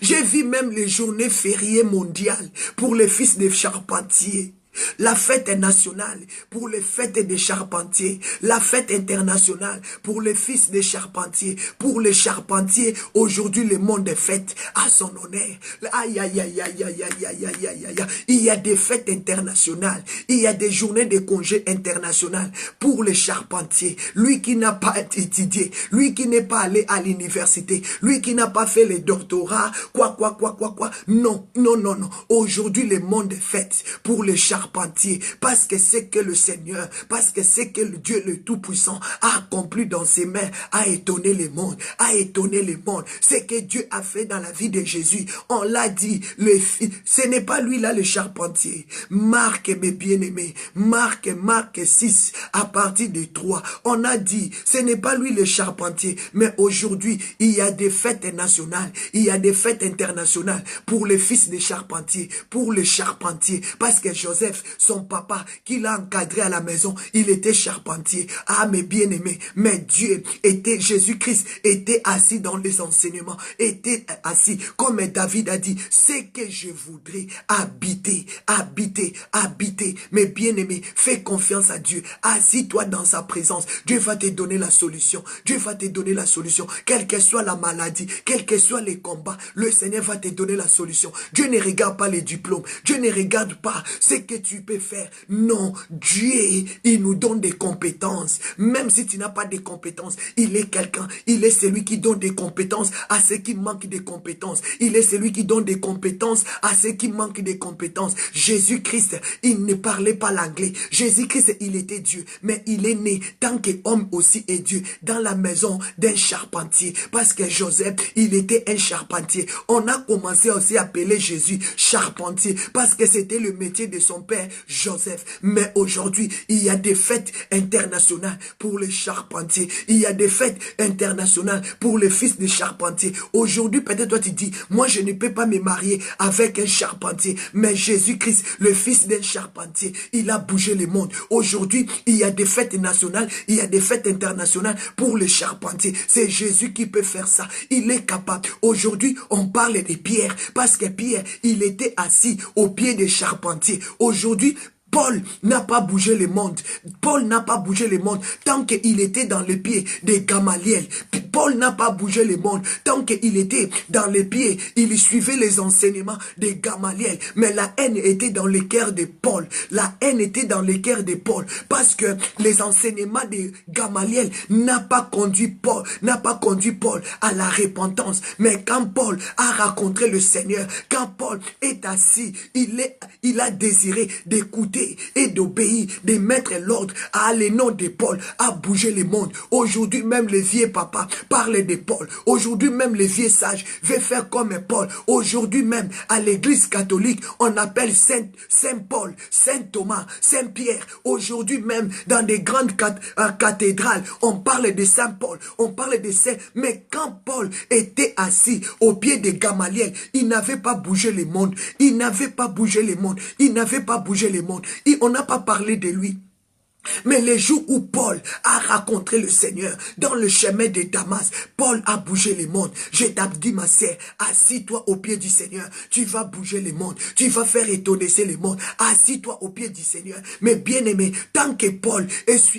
Speaker 1: J'ai vu même les journées fériées mondiales pour les fils des charpentiers. La fête nationale pour les fêtes des charpentiers. La fête internationale pour les fils des charpentiers. Pour les charpentiers, aujourd'hui le monde est fête à son honneur. Aïe, aïe, aïe, aïe, aïe, aïe, aïe, aïe, aïe, aïe. Il y a des fêtes internationales. Il y a des journées de congés internationales pour les charpentiers. Lui qui n'a pas étudié, lui qui n'est pas allé à l'université, lui qui n'a pas fait le doctorat, quoi. Non. Aujourd'hui le monde est fête pour les charpentiers. Parce que c'est que le Seigneur, parce que c'est que le Dieu le Tout-Puissant a accompli dans ses mains, a étonné le monde, Ce que Dieu a fait dans la vie de Jésus, on l'a dit, ce n'est pas lui là le charpentier. Marc, mes bien-aimés, Marc 6, à partir de 3, on a dit, ce n'est pas lui le charpentier, mais aujourd'hui, il y a des fêtes nationales, il y a des fêtes internationales pour les fils des charpentiers, pour les charpentiers, parce que Joseph, son papa, qui l'a encadré à la maison, il était charpentier. Ah, mes bien-aimés, mais Jésus-Christ était assis dans les enseignements, était assis, comme David a dit, c'est que je voudrais habiter. Mes bien-aimés, fais confiance à Dieu, assis-toi dans sa présence, Dieu va te donner la solution, quelle que soit la maladie, quels que soient les combats, le Seigneur va te donner la solution. Dieu ne regarde pas les diplômes, Dieu ne regarde pas ce que tu peux faire. Non, Dieu, il nous donne des compétences. Même si tu n'as pas de compétences, il est quelqu'un. Il est celui qui donne des compétences à ceux qui manquent de compétences. Il est celui qui donne des compétences à ceux qui manquent de compétences. Jésus-Christ, il ne parlait pas l'anglais. Jésus-Christ, il était Dieu. Mais il est né, tant qu'homme aussi est Dieu, dans la maison d'un charpentier. Parce que Joseph, il était un charpentier. On a commencé aussi à appeler Jésus charpentier. Parce que c'était le métier de son père Joseph. Mais aujourd'hui, il y a des fêtes internationales pour les charpentiers. Il y a des fêtes internationales pour les fils des charpentiers. Aujourd'hui, peut-être toi tu dis, moi je ne peux pas me marier avec un charpentier. Mais Jésus-Christ, le fils d'un charpentier, il a bougé le monde. Aujourd'hui, il y a des fêtes nationales, il y a des fêtes internationales pour les charpentiers. C'est Jésus qui peut faire ça. Il est capable. Aujourd'hui, on parle de Pierre parce que Pierre, il était assis au pied des charpentiers. Aujourd'hui, Paul n'a pas bougé le monde. Paul n'a pas bougé le monde tant qu'il était dans les pieds de Gamaliel. Paul n'a pas bougé le monde tant qu'il était dans les pieds. Il suivait les enseignements de Gamaliel. Mais la haine était dans le cœur de Paul. La haine était dans le cœur de Paul. Parce que les enseignements de Gamaliel n'a pas conduit Paul à la repentance. Mais quand Paul a rencontré le Seigneur, quand Paul est assis, il a désiré d'écouter et d'obéir, de mettre l'ordre à le nom de Paul, à bouger le monde. Aujourd'hui même les vieux papas parlent de Paul. Aujourd'hui même les vieux sages veulent faire comme Paul. Aujourd'hui même à l'église catholique, on appelle Saint Paul, Saint Thomas, Saint Pierre. Aujourd'hui même dans des grandes cathédrales, on parle de Saint Paul, on parle de Saint. Mais quand Paul était assis au pied de Gamaliel, il n'avait pas bougé le monde. Il n'avait pas bougé le monde. Il n'avait pas bougé le monde. Et on n'a pas parlé de lui. Mais les jours où Paul a rencontré le Seigneur dans le chemin de Damas, Paul a bougé le monde. Je t'ai dit, ma sœur, assis-toi au pied du Seigneur. Tu vas bouger le monde. Tu vas faire étonner le monde. Assis-toi au pied du Seigneur. Mais bien aimé, tant que Paul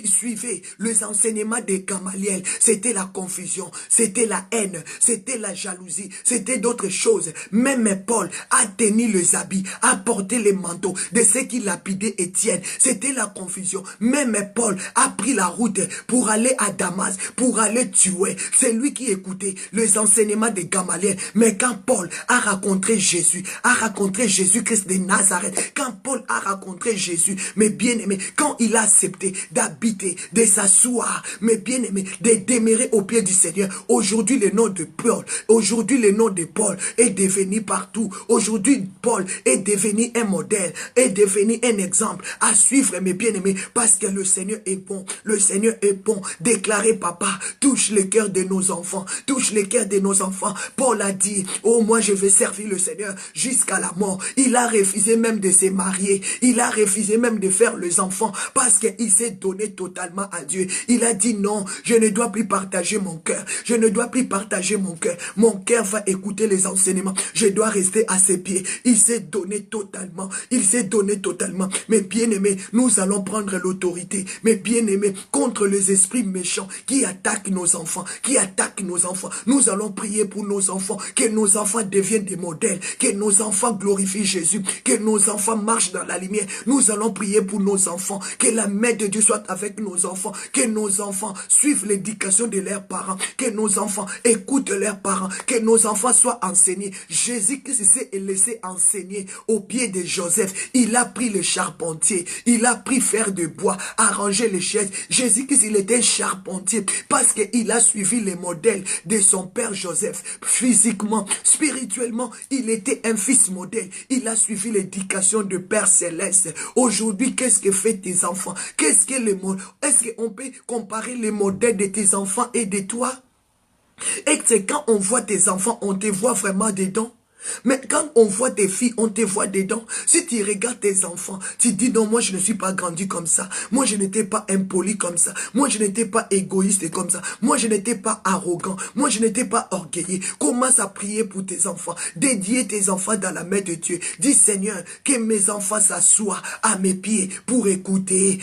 Speaker 1: suivait les enseignements de Gamaliel, c'était la confusion, c'était la haine, c'était la jalousie, c'était d'autres choses. Même Paul a tenu les habits, a porté les manteaux de ceux qui lapidaient Étienne. C'était la confusion. Même Paul a pris la route pour aller à Damas, pour aller tuer. C'est lui qui écoutait les enseignements de Gamaliel. Mais quand Paul a rencontré Jésus-Christ de Nazareth, quand Paul a rencontré Jésus, mes bien-aimés, quand il a accepté d'habiter, de s'asseoir, mes bien-aimés, de demeurer au pied du Seigneur, aujourd'hui le nom de Paul, est devenu partout. Aujourd'hui, Paul est devenu un modèle, est devenu un exemple à suivre, mes bien-aimés, parce que le Seigneur est bon. Le Seigneur est bon. Déclarez, papa, touche le cœur de nos enfants. Touche le cœur de nos enfants. Paul a dit, oh, moi je vais servir le Seigneur jusqu'à la mort. Il a refusé même de se marier. Il a refusé même de faire les enfants parce qu'il s'est donné totalement à Dieu. Il a dit non, je ne dois plus partager mon cœur. Je ne dois plus partager mon cœur. Mon cœur va écouter les enseignements. Je dois rester à ses pieds. Il s'est donné totalement. Il s'est donné totalement. Mais bien aimé, nous allons prendre l'autorité. Mais bien aimé, contre les esprits méchants qui attaquent nos enfants, nous allons prier pour nos enfants, que nos enfants deviennent des modèles, que nos enfants glorifient Jésus, que nos enfants marchent dans la lumière. Nous allons prier pour nos enfants, que la main de Dieu soit avec nos enfants, que nos enfants suivent l'éducation de leurs parents, que nos enfants écoutent leurs parents, que nos enfants soient enseignés. Jésus-Christ s'est laissé enseigner au pied de Joseph. Il a pris le charpentier, il a pris fer de bois, arranger les chaises. Jésus-Christ, il était charpentier parce qu'il a suivi les modèles de son père Joseph. Physiquement, spirituellement, il était un fils modèle. Il a suivi l'éducation de Père Céleste. Aujourd'hui, qu'est-ce que fait tes enfants? Qu'est-ce que le modèle? Est-ce qu'on peut comparer les modèles de tes enfants et de toi? Et c'est quand on voit tes enfants, on te voit vraiment dedans. Mais quand on voit tes filles, on te voit dedans. Si tu regardes tes enfants, tu dis non, moi je ne suis pas grandi comme ça. Moi je n'étais pas impoli comme ça. Moi je n'étais pas égoïste comme ça. Moi je n'étais pas arrogant. Moi je n'étais pas orgueilleux. Commence à prier pour tes enfants. Dédier tes enfants dans la main de Dieu. Dis Seigneur, que mes enfants s'assoient à mes pieds pour écouter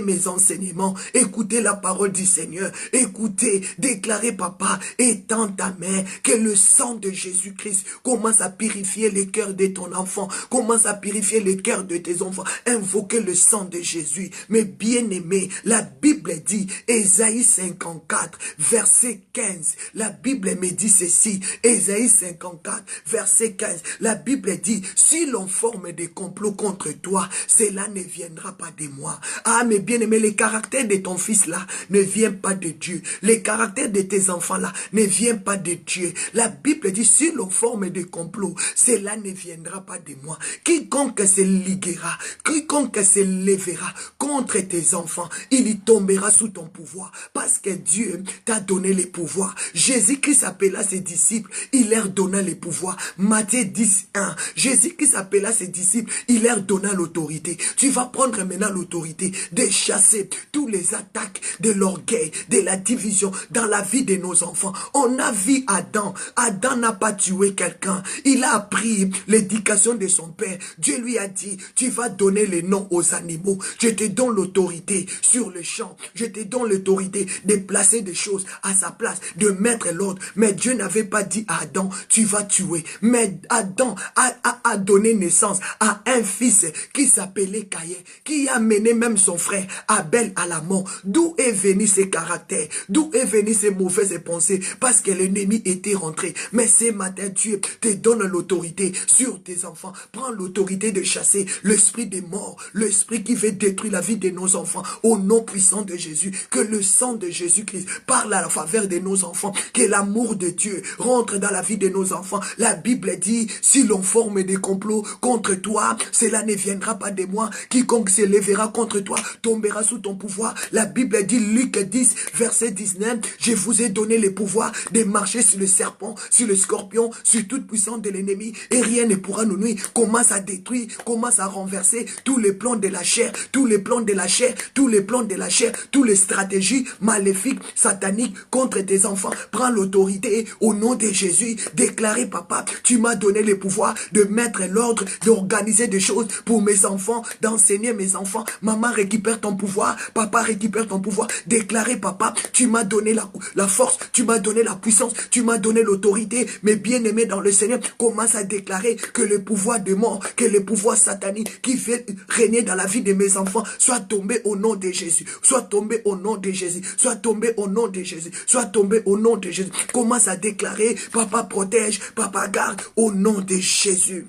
Speaker 1: mes enseignements. Écouter la parole du Seigneur. Écouter, déclarer papa, étends ta main. Que le sang de Jésus-Christ commence à purifier le cœur de ton enfant. Commence à purifier le cœur de tes enfants. Invoquez le sang de Jésus. Mais bien aimé, la Bible dit, Ésaïe 54, verset 15. La Bible me dit ceci. Ésaïe 54, verset 15. La Bible dit, si l'on forme des complots contre toi, cela ne viendra pas de moi. Ah, mais bien aimé, le caractère de ton fils là ne vient pas de Dieu. Le caractère de tes enfants là ne vient pas de Dieu. La Bible dit, si l'on forme des des complots, cela ne viendra pas de moi. Quiconque se liguera, quiconque se lèvera contre tes enfants, il y tombera sous ton pouvoir. Parce que Dieu t'a donné les pouvoirs. Jésus-Christ appela ses disciples, il leur donna les pouvoirs. Matthieu 10, 1. Jésus-Christ appela ses disciples, il leur donna l'autorité. Tu vas prendre maintenant l'autorité de chasser tous les attaques de l'orgueil, de la division dans la vie de nos enfants. On a vu Adam. Adam n'a pas tué quelqu'un. Il a appris l'éducation de son père. Dieu lui a dit, tu vas donner les noms aux animaux. Je te donne l'autorité sur le champ. Je te donne l'autorité de placer des choses à sa place, de mettre l'ordre. Mais Dieu n'avait pas dit à Adam, tu vas tuer. Mais Adam a donné naissance à un fils qui s'appelait Caïn, qui a mené même son frère Abel à la mort. D'où est venu ce caractère? D'où est venu ces mauvaises pensées? Parce que l'ennemi était rentré. Mais ce matin, Dieu te donne l'autorité sur tes enfants. Prends l'autorité de chasser l'esprit des morts, l'esprit qui veut détruire la vie de nos enfants. Au nom puissant de Jésus, que le sang de Jésus-Christ parle à la faveur de nos enfants, que l'amour de Dieu rentre dans la vie de nos enfants. La Bible dit, si l'on forme des complots contre toi, cela ne viendra pas de moi. Quiconque se lèvera contre toi tombera sous ton pouvoir. La Bible dit, Luc 10, verset 19, je vous ai donné le pouvoir de marcher sur le serpent, sur le scorpion, sur toute puissance de l'ennemi, et rien ne pourra nous nuire. Commence à détruire, commence à renverser tous les plans de la chair, tous les plans de la chair, tous les plans de la chair, toutes les stratégies maléfiques, sataniques contre tes enfants. Prends l'autorité au nom de Jésus. Déclarez, papa, tu m'as donné le pouvoir de mettre l'ordre, d'organiser des choses pour mes enfants, d'enseigner mes enfants. Maman, récupère ton pouvoir. Papa, récupère ton pouvoir. Déclarez, papa, tu m'as donné la force, tu m'as donné la puissance, tu m'as donné l'autorité. Mes bien-aimés dans le Seigneur, commence à déclarer que le pouvoir de mort, que le pouvoir satanique qui fait régner dans la vie de mes enfants soit tombé au nom de Jésus. Soit tombé au nom de Jésus. Soit tombé au nom de Jésus. Soit tombé au nom de Jésus. Commence à déclarer, papa protège, papa garde, au nom de Jésus.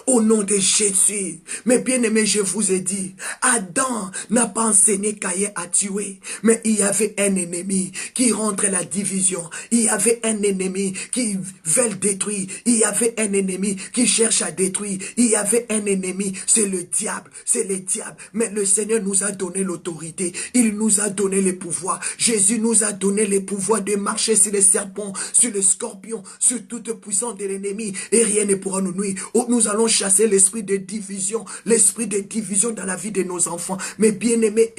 Speaker 1: Au nom de Jésus, mes bien-aimés, je vous ai dit, Adam n'a pas enseigné Caïn à tuer, mais il y avait un ennemi qui rentrait la division, il y avait un ennemi qui veut le détruire, il y avait un ennemi qui cherche à détruire, il y avait un ennemi, c'est le diable, mais le Seigneur nous a donné l'autorité, il nous a donné le pouvoir, Jésus nous a donné le pouvoir de marcher sur les serpents, sur les scorpions, sur toute puissance de l'ennemi, et rien ne pourra nous nuire. Nous allons chasser l'esprit de division dans la vie de nos enfants. Mes bien-aimés,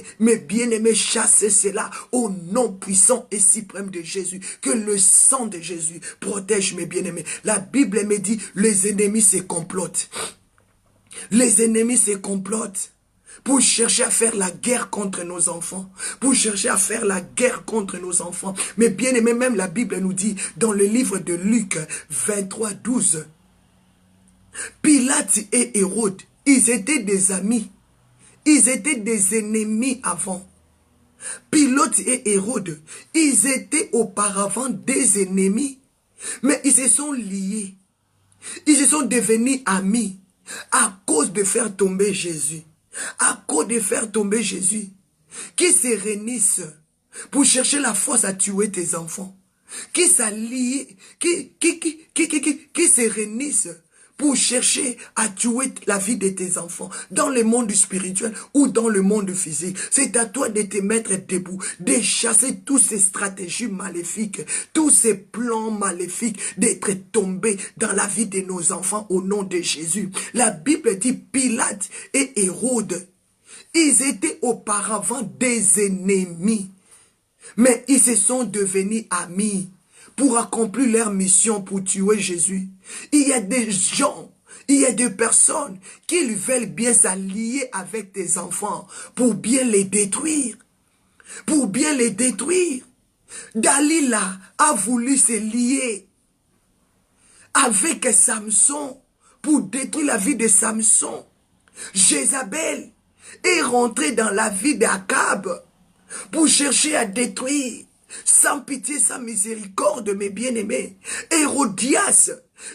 Speaker 1: chassez cela au nom puissant et suprême de Jésus. Que le sang de Jésus protège mes bien-aimés. La Bible me dit, les ennemis se complotent. Les ennemis se complotent pour chercher à faire la guerre contre nos enfants. Pour chercher à faire la guerre contre nos enfants. Mais bien aimé, même la Bible nous dit, dans le livre de Luc 23, 12, Pilate et Hérode, ils étaient des amis. Ils étaient des ennemis avant. Pilate et Hérode, ils étaient auparavant des ennemis. Mais ils se sont liés. Ils se sont devenus amis à cause de faire tomber Jésus. À cause de faire tomber Jésus. Qui se réunissent pour chercher la force à tuer tes enfants. Qui s'allient, qui se réunissent pour chercher à tuer la vie de tes enfants, dans le monde spirituel ou dans le monde physique. C'est à toi de te mettre debout, de chasser toutes ces stratégies maléfiques, tous ces plans maléfiques, d'être tombés dans la vie de nos enfants au nom de Jésus. La Bible dit Pilate et Hérode, ils étaient auparavant des ennemis, mais ils se sont devenus amis pour accomplir leur mission pour tuer Jésus. Il y a des gens, il y a des personnes qui veulent bien s'allier avec tes enfants pour bien les détruire. Pour bien les détruire. Dalila a voulu se lier avec Samson pour détruire la vie de Samson. Jézabel est rentrée dans la vie d'Akab pour chercher à détruire. Sans pitié, sans miséricorde, mes bien-aimés. Hérodias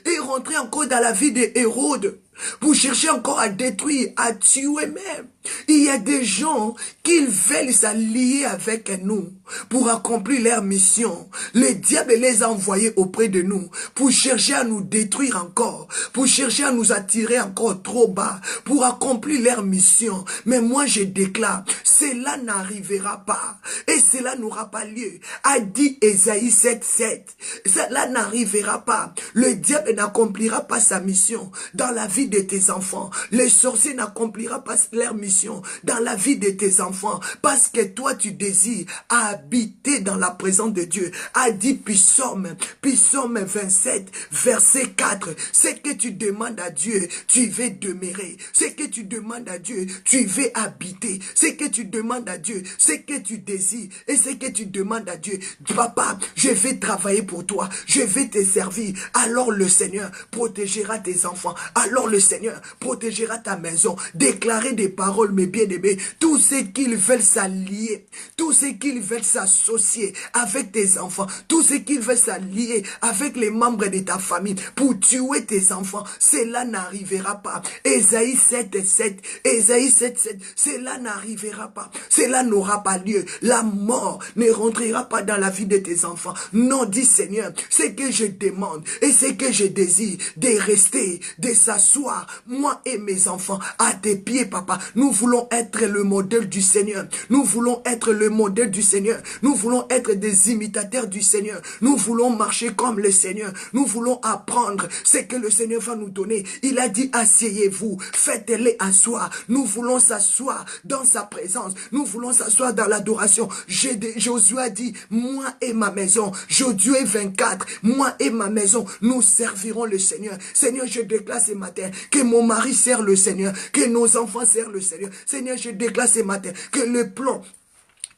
Speaker 1: est rentré encore dans la vie de Hérode pour chercher encore à détruire, à tuer même. Il y a des gens qui veulent s'allier avec nous pour accomplir leur mission. Le diable les a envoyés auprès de nous pour chercher à nous détruire encore, pour chercher à nous attirer encore trop bas, pour accomplir leur mission. Mais moi je déclare, cela n'arrivera pas et cela n'aura pas lieu. A dit Ésaïe 7:7. Cela n'arrivera pas. Le diable n'accomplira pas sa mission dans la vie de tes enfants. Les sorciers n'accomplira pas leur mission dans la vie de tes enfants, parce que toi tu désires habiter dans la présence de Dieu. A dit Psaume 27 verset 4, ce que tu demandes à Dieu, tu veux demeurer. Ce que tu demandes à Dieu, tu veux habiter. Ce que tu demandes à Dieu, ce que tu désires et ce que tu demandes à Dieu, papa, je vais travailler pour toi, je vais te servir. Alors le Seigneur protégera tes enfants, alors le Seigneur protégera ta maison. Déclarer des paroles, mes bien-aimés, tous ceux qui veulent s'allier, tous ceux qui veulent s'associer avec tes enfants, tous ceux qui veulent s'allier avec les membres de ta famille pour tuer tes enfants, cela n'arrivera pas. Ésaïe 7:7, Ésaïe 7:7, cela n'arrivera pas, cela n'aura pas lieu. La mort ne rentrera pas dans la vie de tes enfants. Non, dit Seigneur, ce que je demande et ce que je désire, de rester, de s'asseoir, moi et mes enfants, à tes pieds, papa. Nous voulons être le modèle du Seigneur. Nous voulons être le modèle du Seigneur. Nous voulons être des imitateurs du Seigneur. Nous voulons marcher comme le Seigneur. Nous voulons apprendre ce que le Seigneur va nous donner. Il a dit, asseyez-vous, faites-les asseoir. Nous voulons s'asseoir dans sa présence. Nous voulons s'asseoir dans l'adoration. Josué a dit, moi et ma maison. Josué 24, moi et ma maison, nous servirons le Seigneur. Seigneur, je déclare ce matin que mon mari sert le Seigneur, que nos enfants servent le Seigneur. Seigneur, je déclare ce matin que le plan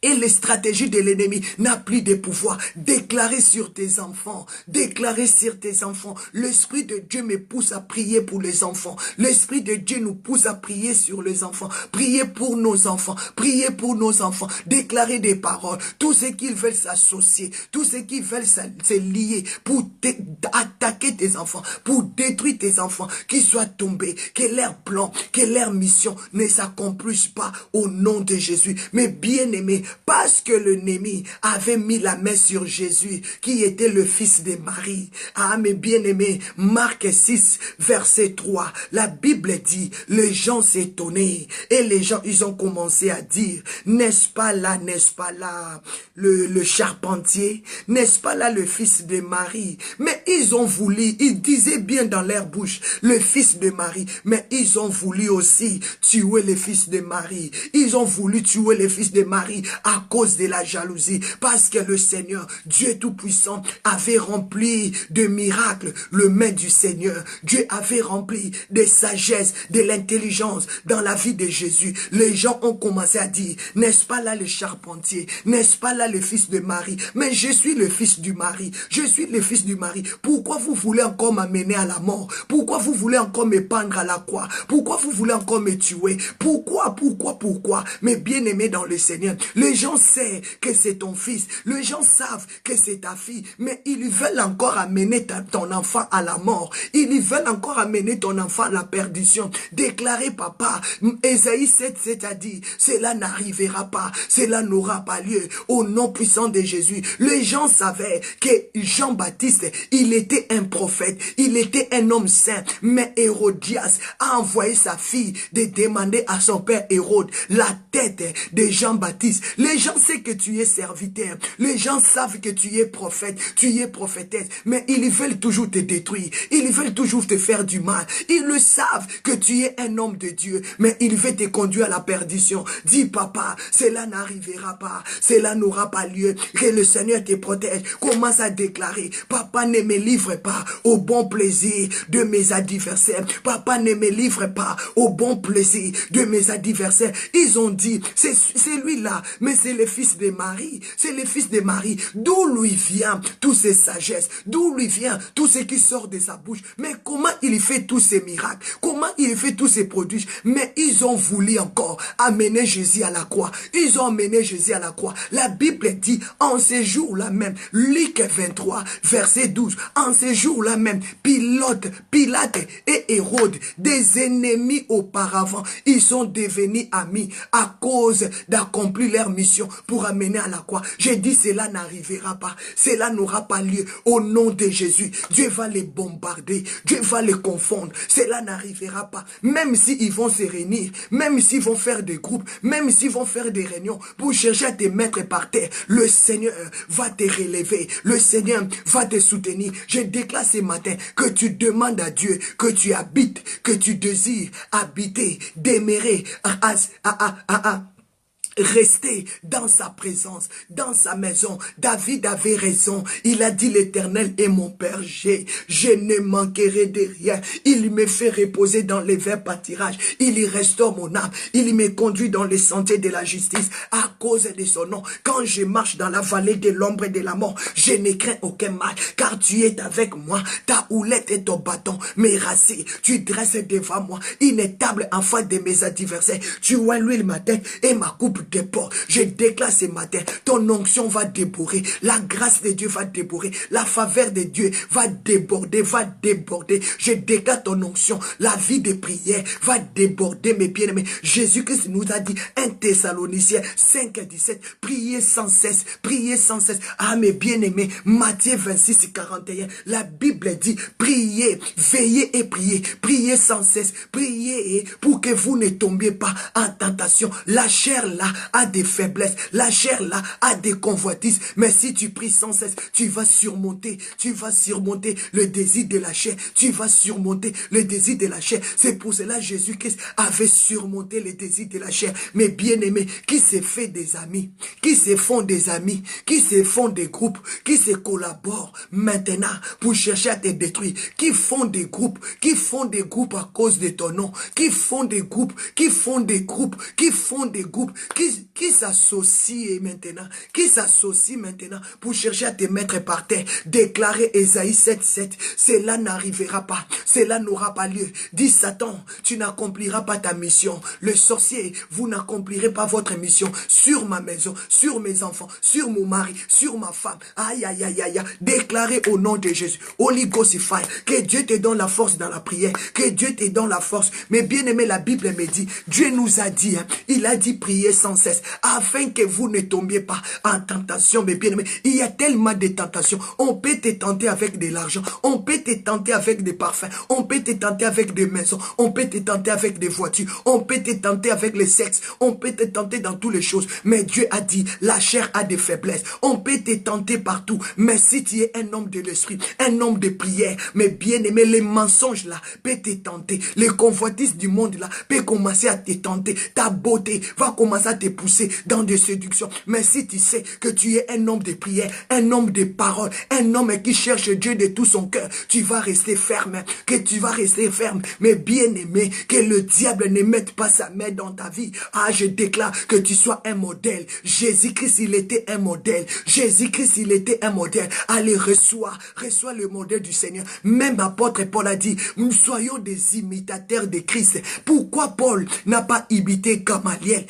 Speaker 1: et les stratégies de l'ennemi n'a plus de pouvoir. Déclarer sur tes enfants, déclarer sur tes enfants. L'Esprit de Dieu me pousse à prier pour les enfants. L'Esprit de Dieu nous pousse à prier sur les enfants. Prier pour nos enfants, prier pour nos enfants. Déclarer des paroles. Tous ceux qui veulent s'associer, tous ceux qui veulent se lier pour attaquer tes enfants, pour détruire tes enfants, qu'ils soient tombés, que leur plan, que leur mission ne s'accomplisse pas au nom de Jésus. Mais bien aimés, parce que l'ennemi avait mis la main sur Jésus, qui était le fils de Marie. Ah, mes bien-aimés, Marc 6, verset 3, la Bible dit, les gens s'étonnaient, et les gens, ils ont commencé à dire, n'est-ce pas là, le charpentier, n'est-ce pas là le fils de Marie? Mais ils ont voulu, ils disaient bien dans leur bouche, le fils de Marie, mais ils ont voulu aussi tuer le fils de Marie. Ils ont voulu tuer le fils de Marie à cause de la jalousie, parce que le Seigneur, Dieu Tout-Puissant, avait rempli de miracles le main du Seigneur. Dieu avait rempli de sagesse, de l'intelligence dans la vie de Jésus. Les gens ont commencé à dire, n'est-ce pas là le charpentier, n'est-ce pas là le fils de Marie? Mais je suis le fils du mari, je suis le fils du mari. Pourquoi vous voulez encore m'amener à la mort? Pourquoi vous voulez encore me pendre à la croix? Pourquoi vous voulez encore me tuer? Pourquoi? Mais bien aimé dans le Seigneur, les gens savent que c'est ton fils, les gens savent que c'est ta fille, mais ils veulent encore amener ton enfant à la mort. Ils veulent encore amener ton enfant à la perdition. Déclarez, papa, Ésaïe 7:7 a dit, cela n'arrivera pas, cela n'aura pas lieu. Au nom puissant de Jésus, les gens savaient que Jean-Baptiste, il était un prophète, il était un homme saint, mais Hérodias a envoyé sa fille de demander à son père Hérode la tête de Jean-Baptiste. Les gens savent que tu es serviteur, les gens savent que tu es prophète, tu es prophétesse, mais ils veulent toujours te détruire, ils veulent toujours te faire du mal. Ils le savent que tu es un homme de Dieu, mais ils veulent te conduire à la perdition. Dis, papa, cela n'arrivera pas, cela n'aura pas lieu. Que le Seigneur te protège. Commence à déclarer, papa, ne me livre pas au bon plaisir de mes adversaires. Papa, ne me livre pas au bon plaisir de mes adversaires. Ils ont dit, c'est lui-là, mais c'est le fils de Marie. C'est le fils de Marie. D'où lui vient toutes ces sagesses? D'où lui vient tout ce qui sort de sa bouche? Mais comment il fait tous ces miracles? Comment il fait tous ces prodiges? Mais ils ont voulu encore amener Jésus à la croix. Ils ont amené Jésus à la croix. La Bible dit, en ces jours-là même, Luc 23, verset 12, en ces jours-là même, Pilate et Hérode, des ennemis auparavant, ils sont devenus amis à cause d'accomplir leur mission pour amener à la croix. J'ai dit, cela n'arrivera pas. Cela n'aura pas lieu. Au nom de Jésus, Dieu va les bombarder. Dieu va les confondre. Cela n'arrivera pas. Même s'ils vont se réunir, même s'ils vont faire des groupes, même s'ils vont faire des réunions pour chercher à te mettre par terre, le Seigneur va te relever. Le Seigneur va te soutenir. Je déclare ce matin que tu demandes à Dieu que tu habites, que tu désires habiter, demeurer rester dans sa présence, dans sa maison. David avait raison. Il a dit, l'Éternel est mon Père, je ne manquerai de rien. Il me fait reposer dans les verts pâtirages. Il y restaure mon âme. Il me conduit dans les sentiers de la justice à cause de son nom. Quand je marche dans la vallée de l'ombre et de la mort, je ne crains aucun mal, car tu es avec moi. Ta houlette et ton bâton, mes racines, tu dresses devant moi une table en face de mes adversaires. Tu oins l'huile ma tête et ma coupe déborde. Je déclare ce matin, ton onction va déborder, la grâce de Dieu va déborder, la faveur de Dieu va déborder, va déborder. Je déclare ton onction, la vie de prière va déborder, mes bien-aimés. Jésus-Christ nous a dit, 1 Thessaloniciens 5:17, priez sans cesse, priez sans cesse. Ah, mes bien-aimés, Matthieu 26:41, la Bible dit, priez, veillez et priez, priez sans cesse, priez pour que vous ne tombiez pas en tentation. La chair là a des faiblesses, la chair là a des convoitises, mais si tu pries sans cesse, tu vas surmonter le désir de la chair, tu vas surmonter le désir de la chair. C'est pour cela Jésus-Christ avait surmonté le désir de la chair. Mais bien-aimés, qui se fait des amis, qui se font des amis, qui se font des groupes, qui se collaborent maintenant pour chercher à te détruire, qui font des groupes à cause de ton nom, qui font des groupes, qui s'associent maintenant, pour chercher à te mettre par terre. Déclarer Ésaïe 7:7, cela n'arrivera pas, cela n'aura pas lieu. Dis Satan, tu n'accompliras pas ta mission. Le sorcier, vous n'accomplirez pas votre mission sur ma maison, sur mes enfants, sur mon mari, sur ma femme. Aïe, aïe, aïe, aïe. Déclarez au nom de Jésus, Holy Ghost fire, que Dieu te donne la force dans la prière, que Dieu te donne la force. Mais bien aimé, la Bible me dit, Dieu nous a dit, il a dit prier sans cesse, afin que vous ne tombiez pas en tentation. Mais bien aimé, il y a tellement de tentations. On peut te tenter avec de l'argent, on peut te tenter avec des parfums, on peut te tenter avec des maisons, on peut te tenter avec des voitures, on peut te tenter avec le sexe, on peut te tenter dans toutes les choses. Mais Dieu a dit, la chair a des faiblesses. On peut te tenter partout, mais si tu es un homme de l'esprit, un homme de prière, mais bien aimé, les mensonges là peuvent te tenter, les convoitises du monde là peuvent commencer à te tenter, ta beauté va commencer à te pousser dans des séductions. Mais si tu sais que tu es un homme de prière, un homme de parole, un homme qui cherche Dieu de tout son cœur, tu vas rester ferme, mais bien aimé, que le diable ne mette pas sa main dans ta vie. Ah, je déclare que tu sois un modèle. Jésus-Christ, il était un modèle. Allez, reçois le modèle du Seigneur. Même apôtre Paul a dit, nous soyons des imitateurs de Christ. Pourquoi Paul n'a pas imité Gamaliel?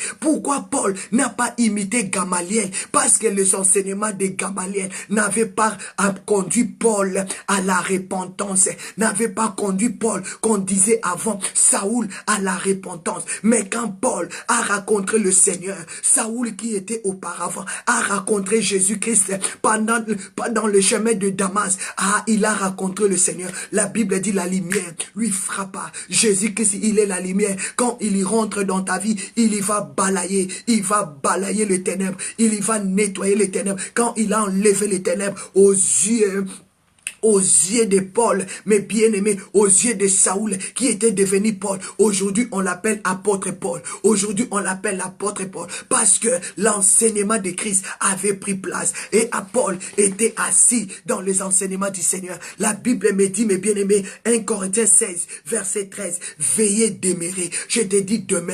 Speaker 1: Parce que les enseignements de Gamaliel n'avaient pas conduit Paul à la repentance, n'avaient pas conduit Paul, qu'on disait avant, Saoul à la repentance. Mais quand Paul a rencontré le Seigneur, Saoul qui était auparavant a rencontré Jésus-Christ pendant le chemin de Damas. Ah, il a rencontré le Seigneur. La Bible dit, la lumière lui frappa. Jésus-Christ, il est la lumière. Quand il y rentre dans ta vie, il va balayer les ténèbres, il va nettoyer les ténèbres. Quand il a enlevé les ténèbres aux yeux aux yeux de Paul, mes bien-aimés, aux yeux de Saoul, qui était devenu Paul. Aujourd'hui, on l'appelle apôtre Paul. Aujourd'hui, on l'appelle apôtre Paul, parce que l'enseignement de Christ avait pris place, et Paul était assis dans les enseignements du Seigneur. La Bible me dit, mes bien-aimés, 1 Corinthiens 16, verset 13, veillez, demeurez. Je te dis demain,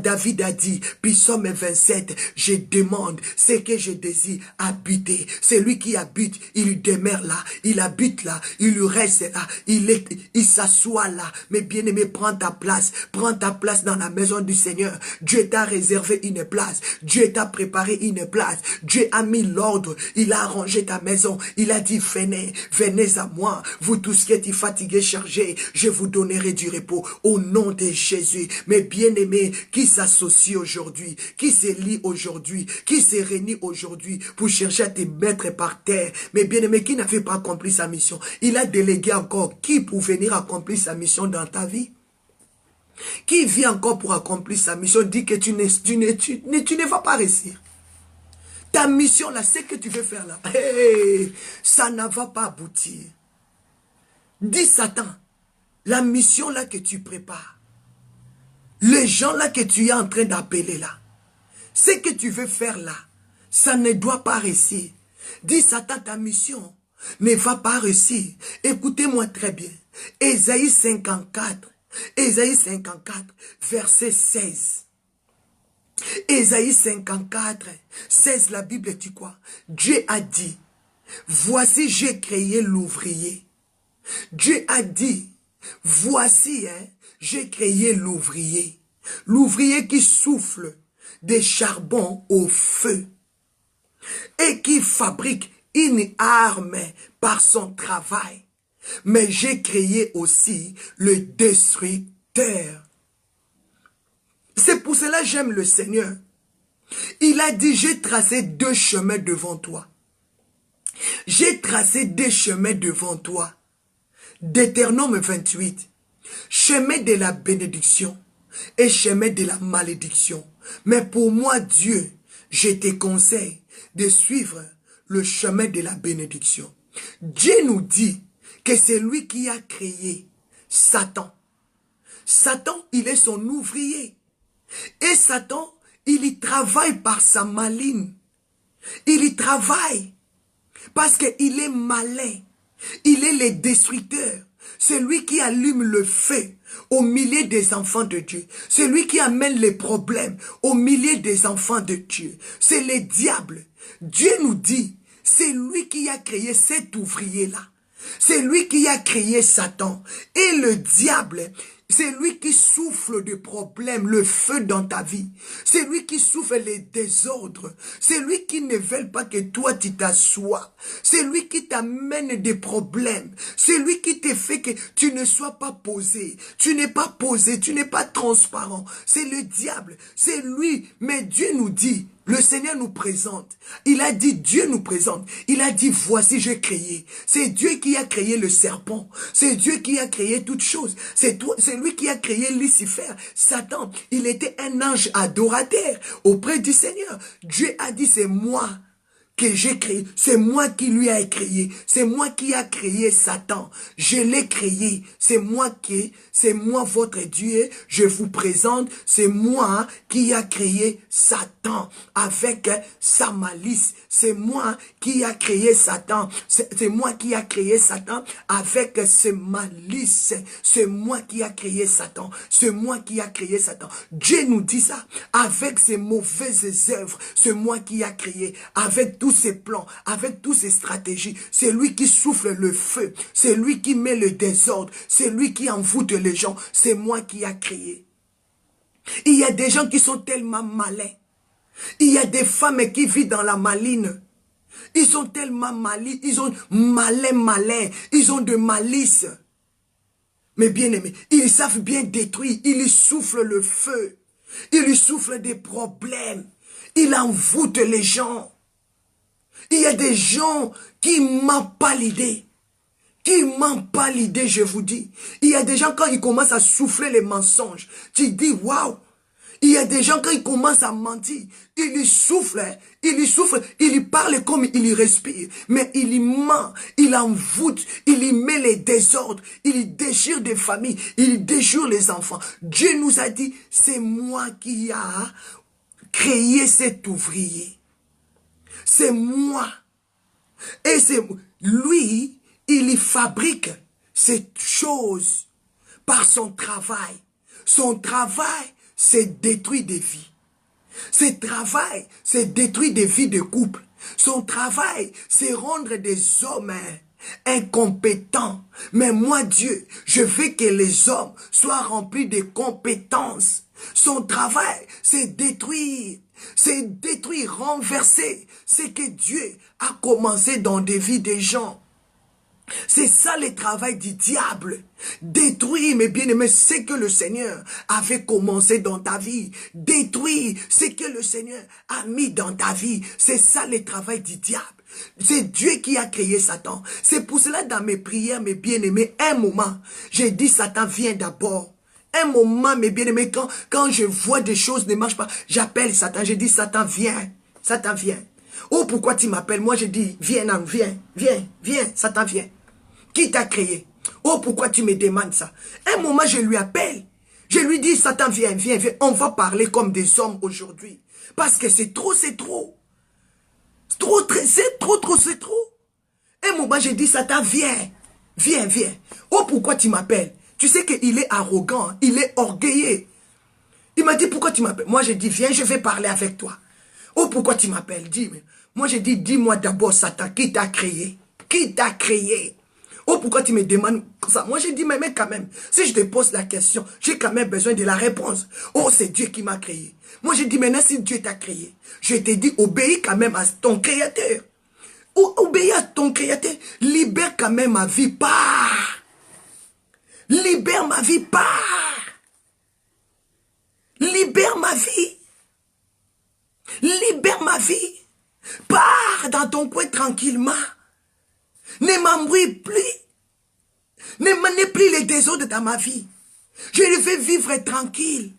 Speaker 1: David a dit, Psaume 27, je demande ce que je désire, habiter. Celui qui habite, il demeure là, il habite là, il lui reste là, il s'assoit là. Mais bien-aimé, prends ta place dans la maison du Seigneur. Dieu t'a réservé une place, Dieu t'a préparé une place, Dieu a mis l'ordre, il a arrangé ta maison, il a dit, venez à moi, vous tous qui êtes fatigués, chargés, je vous donnerai du repos, au nom de Jésus. Mes bien-aimés, qui s'associent aujourd'hui, qui se lient aujourd'hui, qui se réunit aujourd'hui pour chercher à te mettre par terre, mes bien-aimés, qui n'avait pas accompli sa mission, il a délégué encore qui pour venir accomplir sa mission dans ta vie? Qui vit encore pour accomplir sa mission? Dit que tu ne vas pas réussir. Ta mission là, ce que tu veux faire là, hey, ça ne va pas aboutir. Dis Satan, la mission là que tu prépares, les gens là que tu es en train d'appeler là, ce que tu veux faire là, ça ne doit pas réussir. Dis Satan, ta mission ne va pas réussir. Écoutez-moi très bien. Ésaïe 54, verset 16. Ésaïe 54, 16, la Bible dit quoi? Dieu a dit, voici j'ai créé l'ouvrier. Dieu a dit, voici, j'ai créé l'ouvrier. L'ouvrier qui souffle des charbons au feu et qui fabrique une arme par son travail. Mais j'ai créé aussi le destructeur. C'est pour cela que j'aime le Seigneur. Il a dit, j'ai tracé 2 chemins devant toi. J'ai tracé 2 chemins devant toi. Deutéronome 28. Chemin de la bénédiction et chemin de la malédiction. Mais pour moi, Dieu, je te conseille de suivre le chemin de la bénédiction. Dieu nous dit que c'est lui qui a créé Satan. Satan, il est son ouvrier. Et Satan, il y travaille par sa maline. Il y travaille parce qu'il est malin. Il est le destructeur. C'est lui qui allume le feu au milieu des enfants de Dieu. C'est lui qui amène les problèmes au milieu des enfants de Dieu. C'est le diable. Dieu nous dit, c'est lui qui a créé cet ouvrier-là. C'est lui qui a créé Satan. Et le diable, c'est lui qui souffle de problèmes, le feu dans ta vie. C'est lui qui souffle les désordres. C'est lui qui ne veut pas que toi tu t'assoies. C'est lui qui t'amène des problèmes. C'est lui qui te fait que tu ne sois pas posé. Tu n'es pas posé, tu n'es pas transparent. C'est le diable, c'est lui. Mais Dieu nous dit, le Seigneur nous présente. Il a dit, Dieu nous présente. Il a dit, voici j'ai créé. C'est Dieu qui a créé le serpent. C'est Dieu qui a créé toutes choses. C'est lui qui a créé Lucifer. Satan, il était un ange adorateur auprès du Seigneur. Dieu a dit, c'est moi que j'ai créé. C'est moi qui lui ai créé. C'est moi qui a créé Satan. Je l'ai créé. C'est moi votre Dieu. Je vous présente. C'est moi qui a créé Satan avec sa malice. C'est moi qui a créé Satan. C'est moi qui a créé Satan avec ses malices. C'est moi qui a créé Satan. C'est moi qui a créé Satan. Dieu nous dit ça. Avec ses mauvaises œuvres. C'est moi qui a créé. Avec tous ses plans, avec toutes ses stratégies. C'est lui qui souffle le feu. C'est lui qui met le désordre. C'est lui qui envoûte les gens. C'est moi qui a créé. Il y a des gens qui sont tellement malins. Il y a des femmes qui vivent dans la maline. Ils sont tellement malins. Ils ont malin. Ils ont de malice. Mais bien aimés, ils savent bien détruire. Ils lui soufflent le feu. Ils lui soufflent des problèmes. Ils envoûtent les gens. Il y a des gens qui mentent pas l'idée. Qui mentent pas l'idée, je vous dis. Il y a des gens, quand ils commencent à souffler les mensonges, tu dis, waouh, Il y a des gens, quand ils commencent à mentir, ils lui soufflent, il lui parle comme il y respire. Mais il y ment, il envoûte, il y met les désordres, il y déchire des familles, il y déchire les enfants. Dieu nous a dit, c'est moi qui a créé cet ouvrier. C'est moi. Et c'est lui, il y fabrique cette chose par son travail. Son travail, c'est détruire des vies. Son travail, c'est détruire des vies de couple. Son travail, c'est rendre des hommes incompétents. Mais moi, Dieu, je veux que les hommes soient remplis de compétences. Son travail, c'est détruire, renverser ce que Dieu a commencé dans des vies des gens. C'est ça le travail du diable. Détruire, mes bien-aimés, ce que le Seigneur avait commencé dans ta vie. Détruire ce que le Seigneur a mis dans ta vie. C'est ça le travail du diable. C'est Dieu qui a créé Satan. C'est pour cela, dans mes prières, mes bien-aimés, un moment, j'ai dit Satan, viens d'abord. Un moment, mes bien-aimés, quand je vois des choses ne marchent pas, j'appelle Satan. J'ai dit Satan, viens. Satan, viens. Oh, pourquoi tu m'appelles? Moi, je dis, viens, Satan, viens. Qui t'a créé? Oh, pourquoi tu me demandes ça? Un moment, je lui appelle. Je lui dis, Satan, viens. On va parler comme des hommes aujourd'hui. Parce que c'est trop. C'est trop. Un moment, je dis, Satan, viens. Oh, pourquoi tu m'appelles? Tu sais qu'il est arrogant, il est orgueilleux. Il m'a dit, pourquoi tu m'appelles? Moi, je dis, viens, je vais parler avec toi. Oh, pourquoi tu m'appelles? Dis-moi. Moi, je dis, dis-moi d'abord, Satan, qui t'a créé? Qui t'a créé? Oh, pourquoi tu me demandes ça? Moi, je dis, mais quand même, si je te pose la question, j'ai quand même besoin de la réponse. Oh, c'est Dieu qui m'a créé. Moi, je dis, maintenant, si Dieu t'a créé, je te dis, obéis quand même à ton créateur. Obéis à ton créateur. Libère quand même ma vie, pars. Libère ma vie, pars. Libère ma vie. Libère ma vie. Pars dans ton coin tranquillement. Ne m'embrouille plus. Ne m'en plus les désordres dans ma vie. Je vais vivre tranquille.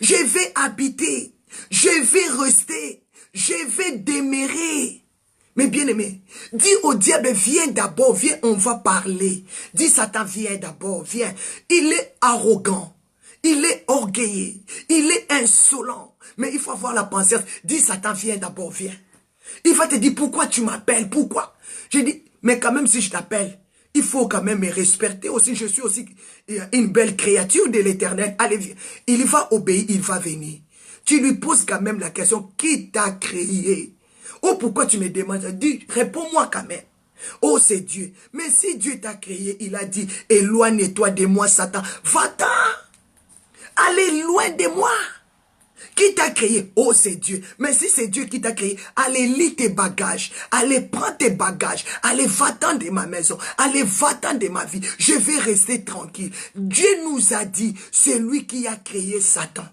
Speaker 1: Je vais habiter. Je vais rester. Je vais demeurer. Mais bien aimé, dis au diable, viens d'abord, viens, on va parler. Dis Satan, viens d'abord, viens. Il est arrogant. Il est orgueilleux. Il est insolent. Mais il faut avoir la pensée. Dis Satan, viens d'abord, viens. Il va te dire, pourquoi tu m'appelles? Pourquoi? Je dis, mais quand même si je t'appelle, il faut quand même me respecter aussi. Je suis aussi une belle créature de l'Éternel. Allez, viens. Il va obéir, il va venir. Tu lui poses quand même la question, qui t'a créé? Oh, pourquoi tu me demandes? Dis, réponds-moi quand même. Oh, c'est Dieu. Mais si Dieu t'a créé, il a dit, éloigne-toi de moi, Satan. Va-t'en. Allez loin de moi. Qui t'a créé? Oh, c'est Dieu. Mais si c'est Dieu qui t'a créé, allez lis tes bagages. Allez prends tes bagages. Allez va-t'en de ma maison. Allez va-t'en de ma vie. Je vais rester tranquille. Dieu nous a dit, c'est lui qui a créé Satan.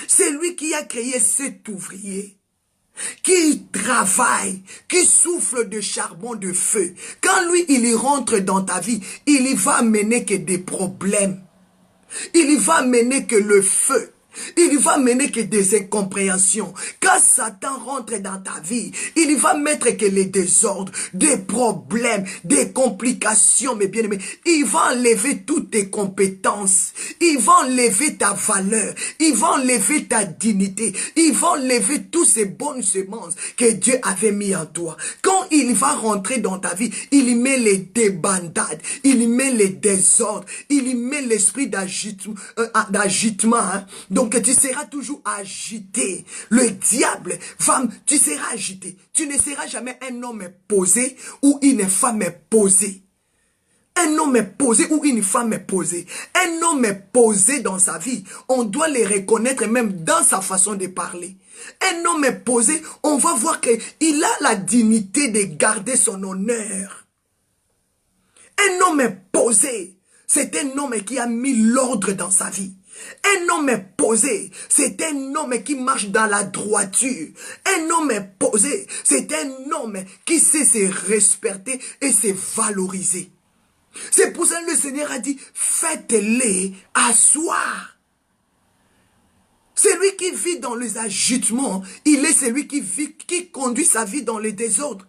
Speaker 1: C'est lui qui a créé cet ouvrier. Qui travaille, qui souffle de charbon de feu. Quand lui, il y rentre dans ta vie, il y va amener que des problèmes. Il y va amener que le feu. Il y va mener que des incompréhensions. Quand Satan rentre dans ta vie, il y va mettre que les désordres, des problèmes, des complications, mes bien-aimés. Il va enlever toutes tes compétences. Il va enlever ta valeur. Il va enlever ta dignité. Il va enlever toutes ces bonnes semences que Dieu avait mis en toi. Quand il va rentrer dans ta vie, il y met les débandades. Il y met les désordres. Il y met l'esprit d'agitement. Hein. Donc tu seras toujours agité. Le diable, femme, tu seras agité. Tu ne seras jamais un homme posé ou une femme posée. Un homme posé ou une femme posée. Un homme posé dans sa vie, on doit le reconnaître même dans sa façon de parler. Un homme posé, on va voir qu'il a la dignité de garder son honneur. Un homme posé, c'est un homme qui a mis l'ordre dans sa vie. Un homme posé, c'est un homme qui marche dans la droiture. Un homme posé, c'est un homme qui sait se respecter et se valoriser. C'est pour ça que le Seigneur a dit, faites-les asseoir. Celui qui vit dans les agitements, il est celui qui conduit sa vie dans les désordres.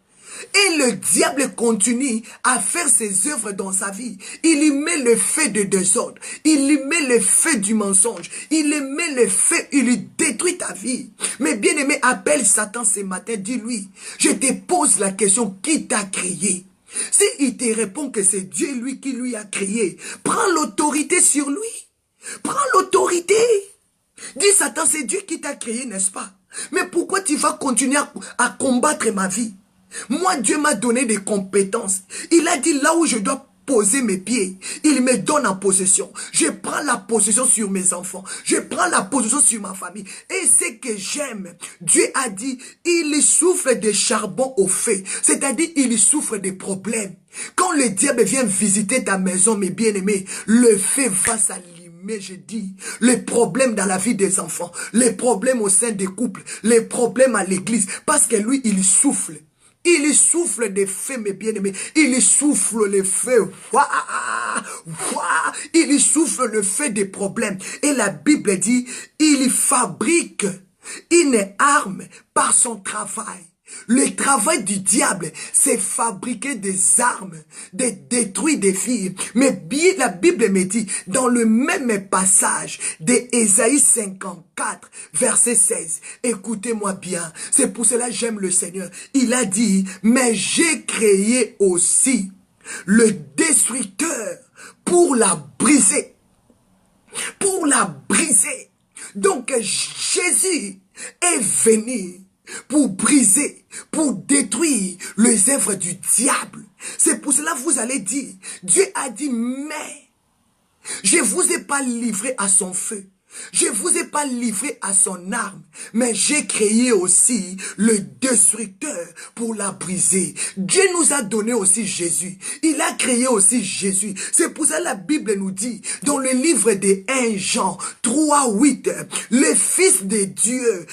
Speaker 1: Et le diable continue à faire ses œuvres dans sa vie. Il y met le feu de désordre. Il y met le feu du mensonge. Il y met le feu, il lui détruit ta vie. Mais bien aimé, appelle Satan ce matin, dis-lui, je te pose la question, qui t'a créé? Si il te répond que c'est Dieu lui qui lui a créé, prends l'autorité sur lui. Prends l'autorité. Dis Satan, c'est Dieu qui t'a créé, n'est-ce pas? Mais pourquoi tu vas continuer à combattre ma vie? Moi, Dieu m'a donné des compétences. Il a dit là où je dois poser mes pieds, il me donne en possession. Je prends la possession sur mes enfants. Je prends la possession sur ma famille. Et ce que j'aime, Dieu a dit, il souffle des charbons au feu. C'est-à-dire, il souffre des problèmes. Quand le diable vient visiter ta maison, mes bien-aimés, le feu va s'allumer. Mais je dis, les problèmes dans la vie des enfants, les problèmes au sein des couples, les problèmes à l'église, parce que lui, il souffle. Il souffle des feux, mes bien-aimés. Il souffle le feu. Il souffle le feu des problèmes. Et la Bible dit, il fabrique une arme par son travail. Le travail du diable, c'est fabriquer des armes, de détruire des filles. Mais la Bible me dit, dans le même passage d'Ésaïe 54, verset 16, écoutez-moi bien, c'est pour cela que j'aime le Seigneur. Il a dit, mais j'ai créé aussi le destructeur pour la briser. Pour la briser. Donc Jésus est venu pour briser, pour détruire les œuvres du diable. C'est pour cela que vous allez dire, Dieu a dit, mais je ne vous ai pas livré à son feu. Je ne vous ai pas livré à son arme, mais j'ai créé aussi le destructeur pour la briser. Dieu nous a donné aussi Jésus. Il a créé aussi Jésus. C'est pour ça que la Bible nous dit, dans le livre de 1 Jean 3, 8, le Fils de Dieu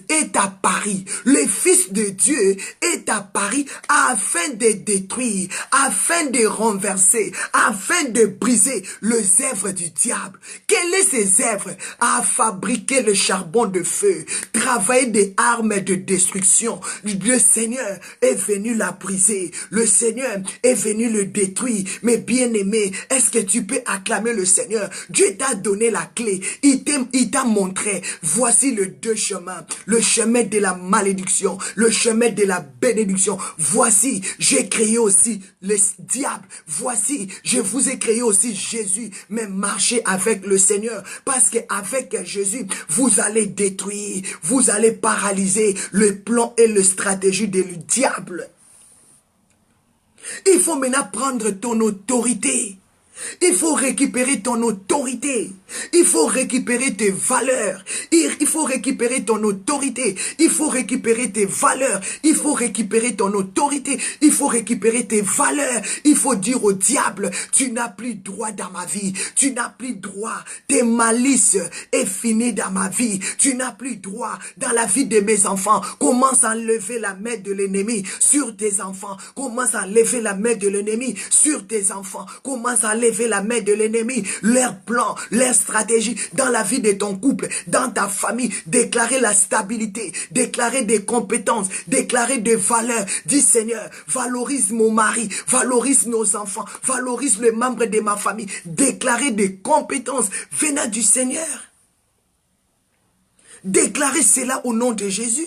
Speaker 1: est apparu. Le Fils de Dieu est apparu afin de détruire, afin de renverser, afin de briser les œuvres du diable. Quelles sont ces œuvres? À fabriquer le charbon de feu, travailler des armes de destruction. Le Seigneur est venu la briser. Le Seigneur est venu le détruire. Mais bien aimé, est-ce que tu peux acclamer le Seigneur? Dieu t'a donné la clé. Il t'a montré, voici les deux chemins. Le chemin de la malédiction, le chemin de la bénédiction. Voici, j'ai créé aussi le diable. Voici, je vous ai créé aussi Jésus. Mais marchez avec le Seigneur. Parce qu'avec Jésus, vous allez détruire, vous allez paralyser le plan et la stratégie du diable. Il faut maintenant prendre ton autorité. Il faut récupérer ton autorité. Il faut récupérer tes valeurs. Il faut récupérer ton autorité. Il faut récupérer tes valeurs. Il faut récupérer ton autorité. Il faut récupérer tes valeurs. Il faut dire au diable, tu n'as plus droit dans ma vie. Tu n'as plus droit. Tes malices est fini dans ma vie. Tu n'as plus droit dans la vie de mes enfants. Commence à lever la main de l'ennemi sur tes enfants. Commence à lever la main de l'ennemi sur tes enfants. Commence à lever la main de l'ennemi, leur plan, leur stratégie dans la vie de ton couple, dans ta famille, déclarer la stabilité, déclarer des compétences, déclarer des valeurs. Dis Seigneur, valorise mon mari, valorise nos enfants, valorise les membres de ma famille, déclarer des compétences venant du Seigneur. Déclarer cela au nom de Jésus.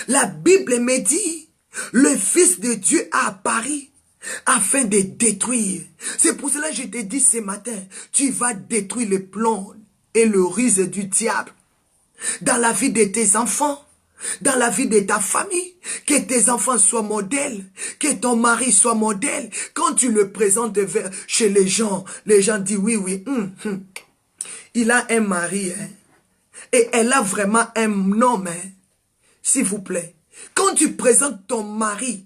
Speaker 1: La Bible me dit, le Fils de Dieu a apparu afin de détruire. C'est pour cela que je te dis ce matin, tu vas détruire le plan et le ruse du diable dans la vie de tes enfants, dans la vie de ta famille. Que tes enfants soient modèles, que ton mari soit modèle. Quand tu le présentes chez les gens disent oui, il a un mari, hein, et elle a vraiment un homme, hein, s'il vous plaît. Quand tu présentes ton mari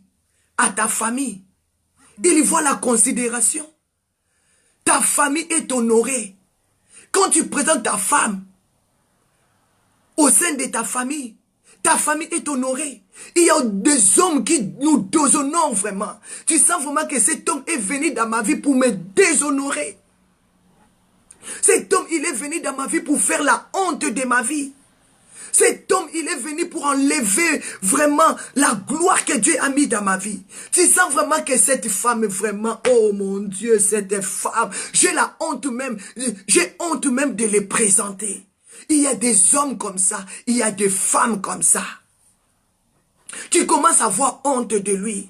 Speaker 1: à ta famille, il voit la considération. Ta famille est honorée. Quand tu présentes ta femme au sein de ta famille est honorée. Il y a des hommes qui nous déshonorent vraiment. Tu sens vraiment que cet homme est venu dans ma vie pour me déshonorer. Cet homme, il est venu dans ma vie pour faire la honte de ma vie. Cet homme, il est venu pour enlever vraiment la gloire que Dieu a mis dans ma vie. Tu sens vraiment que cette femme, vraiment, oh mon Dieu, cette femme, j'ai honte même de les présenter. Il y a des hommes comme ça, il y a des femmes comme ça. Tu commences à avoir honte de lui.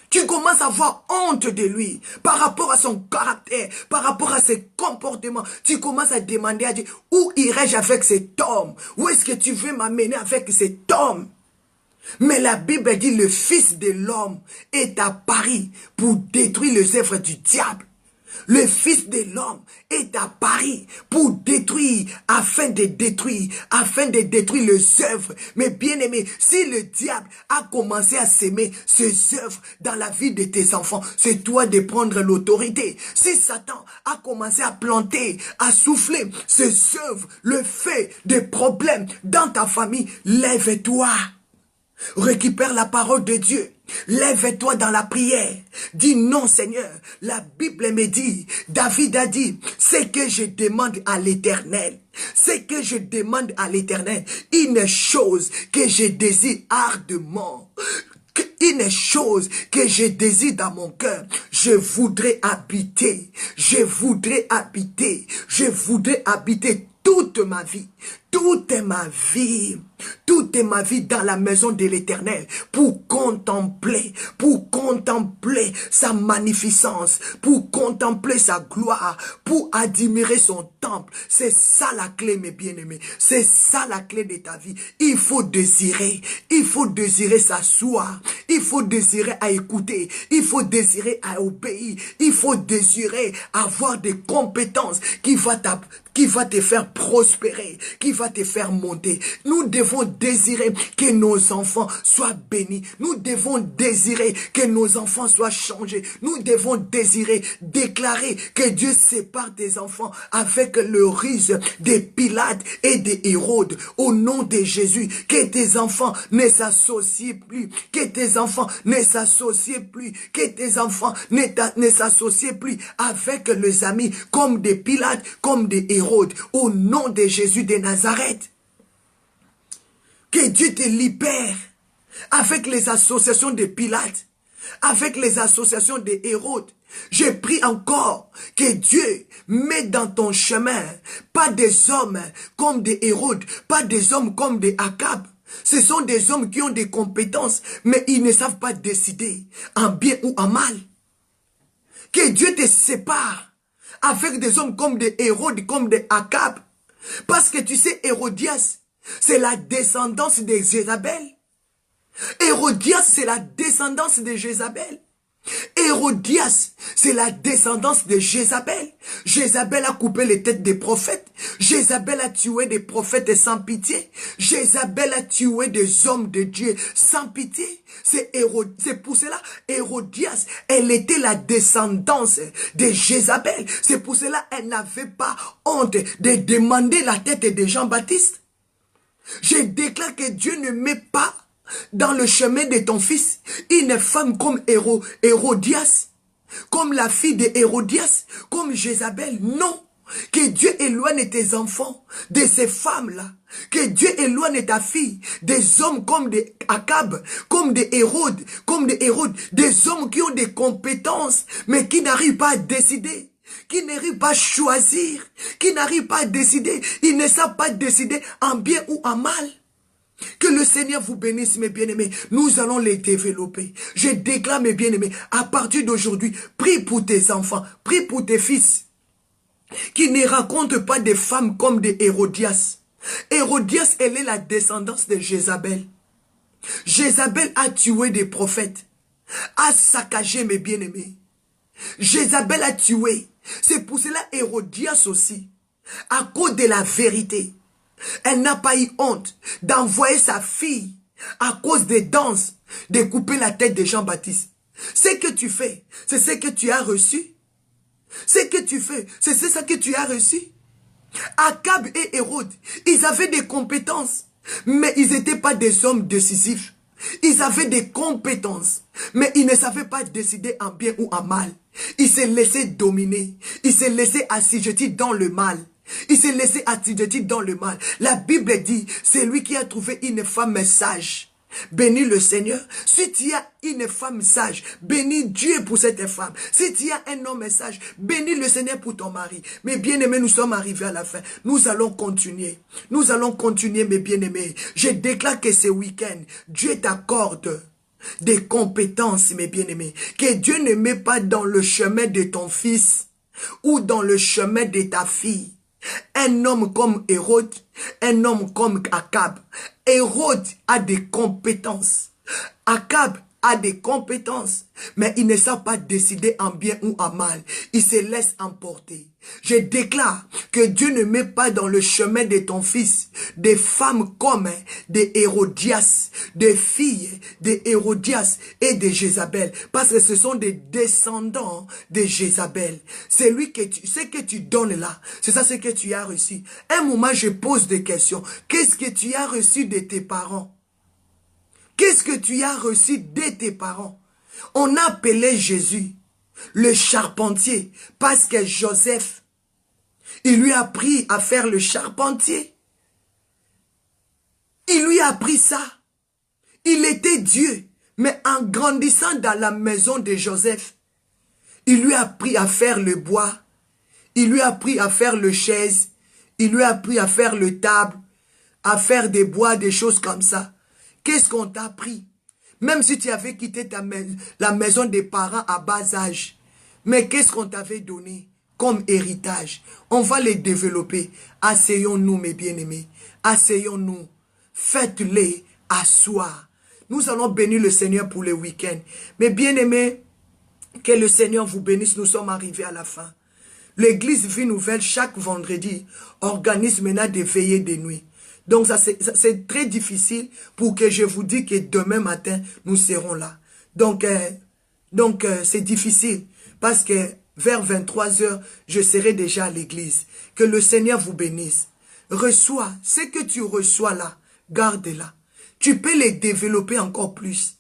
Speaker 1: Tu commences à avoir honte de lui par rapport à son caractère, par rapport à ses comportements. Tu commences à demander à Dieu, où irai-je avec cet homme? Où est-ce que tu veux m'amener avec cet homme? Mais la Bible dit, le Fils de l'homme est apparu pour détruire les œuvres du diable. Le Fils de l'homme est apparu pour détruire, afin de détruire les œuvres. Mais bien aimé, si le diable a commencé à s'aimer ces œuvres dans la vie de tes enfants, c'est toi de prendre l'autorité. Si Satan a commencé à planter, à souffler ces œuvres, le fait des problèmes dans ta famille, lève-toi. Récupère la parole de Dieu. Lève-toi dans la prière. Dis non Seigneur. La Bible me dit, David a dit, c'est que je demande à l'Éternel. C'est que je demande à l'Éternel une chose que je désire ardemment. Une chose que je désire dans mon cœur, je voudrais habiter toute ma vie dans la maison de l'Éternel pour contempler sa magnificence, pour contempler sa gloire, pour admirer son temple. C'est ça la clé, mes bien-aimés. C'est ça la clé de ta vie. Il faut désirer s'asseoir, il faut désirer à écouter, il faut désirer à obéir, il faut désirer avoir des compétences qui va te faire prospérer, qui va te faire monter. Nous devons désirer que nos enfants soient bénis. Nous devons désirer que nos enfants soient changés. Nous devons désirer, déclarer que Dieu sépare tes enfants avec le risque des Pilates et des Hérode. Au nom de Jésus, que tes enfants ne s'associent plus, que tes enfants ne s'associent plus, que tes enfants ne s'associent plus avec les amis comme des Pilates, comme des Hérode. Au nom de Jésus de Nazareth. Que Dieu te libère avec les associations de Pilate, avec les associations de Hérode. Je prie encore que Dieu mette dans ton chemin pas des hommes comme des Hérode, pas des hommes comme des Akab. Ce sont des hommes qui ont des compétences, mais ils ne savent pas décider en bien ou en mal. Que Dieu te sépare avec des hommes comme des Hérode, comme des Akab. Parce que tu sais, Hérodias, c'est la descendance de Jézabel. Hérodias, c'est la descendance de Jézabel. Hérodias, c'est la descendance de Jézabel. Jézabel a coupé les têtes des prophètes. Jézabel a tué des prophètes sans pitié. Jézabel a tué des hommes de Dieu sans pitié. C'est pour cela, Hérodias, elle était la descendance de Jézabel. C'est pour cela, elle n'avait pas honte de demander la tête de Jean-Baptiste. Je déclare que Dieu ne met pas dans le chemin de ton fils une femme comme Hérodias, comme la fille de Hérodias, comme Jézabel. Non, que Dieu éloigne tes enfants de ces femmes-là. Que Dieu éloigne ta fille des hommes comme des Akab, comme des Hérode, des hommes qui ont des compétences, mais qui n'arrivent pas à décider, qui n'arrivent pas à choisir, qui n'arrivent pas à décider. Ils ne savent pas décider en bien ou en mal. Que le Seigneur vous bénisse, mes bien-aimés. Nous allons les développer. Je déclare, mes bien-aimés, à partir d'aujourd'hui, prie pour tes enfants, prie pour tes fils, qui ne racontent pas des femmes comme des Hérodias. Hérodias, elle est la descendance de Jézabel. Jézabel a tué des prophètes, a saccagé, mes bien-aimés. Jézabel a tué. C'est pour cela Hérodias aussi, à cause de la vérité, elle n'a pas eu honte d'envoyer sa fille à cause des danses, de couper la tête de Jean-Baptiste. Ce que tu fais, c'est ce que tu as reçu. Ce que tu fais, c'est ça que tu as reçu. Akab et Hérode, ils avaient des compétences, mais ils n'étaient pas des hommes décisifs. Ils avaient des compétences, mais ils ne savaient pas décider en bien ou en mal. Ils se laissaient dominer, ils se laissaient assujettir dans le mal. Il s'est laissé assujettir dans le mal. La Bible dit, c'est lui qui a trouvé une femme sage. Bénis le Seigneur. Si tu as une femme sage, bénis Dieu pour cette femme. Si tu as un homme sage, bénis le Seigneur pour ton mari. Mes bien-aimés, nous sommes arrivés à la fin. Nous allons continuer. Nous allons continuer, mes bien-aimés. Je déclare que ce week-end, Dieu t'accorde des compétences, mes bien-aimés. Que Dieu ne met pas dans le chemin de ton fils ou dans le chemin de ta fille un homme comme Hérode, un homme comme Akab. Hérode a des compétences. Akab a des compétences, mais il ne sait pas décider en bien ou en mal. Il se laisse emporter. Je déclare que Dieu ne met pas dans le chemin de ton fils des femmes comme des Hérodias, des filles de Hérodias et de Jézabel, parce que ce sont des descendants de Jézabel. C'est lui que ce que tu donnes là, c'est ça ce que tu as reçu. Un moment, je pose des questions. Qu'est-ce que tu as reçu de tes parents? Qu'est-ce que tu as reçu de tes parents? On a appelé Jésus le charpentier parce que Joseph, il lui a appris à faire le charpentier. Il lui a appris ça. Il était Dieu, mais en grandissant dans la maison de Joseph, il lui a appris à faire le bois, il lui a appris à faire le chaise, il lui a appris à faire le table, à faire des bois, des choses comme ça. Qu'est-ce qu'on t'a appris? Même si tu avais quitté la maison des parents à bas âge, mais qu'est-ce qu'on t'avait donné comme héritage? On va les développer. Asseyons-nous, mes bien-aimés. Asseyons-nous. Faites-les asseoir. Nous allons bénir le Seigneur pour le week-end. Mes bien-aimés, que le Seigneur vous bénisse. Nous sommes arrivés à la fin. L'église Vie Nouvelle, chaque vendredi, organise maintenant des veillées de nuit. Donc c'est très difficile pour que je vous dise que demain matin, nous serons là. Donc c'est difficile parce que vers 23 h, je serai déjà à l'église. Que le Seigneur vous bénisse. Reçois ce que tu reçois là, garde-la. Tu peux les développer encore plus.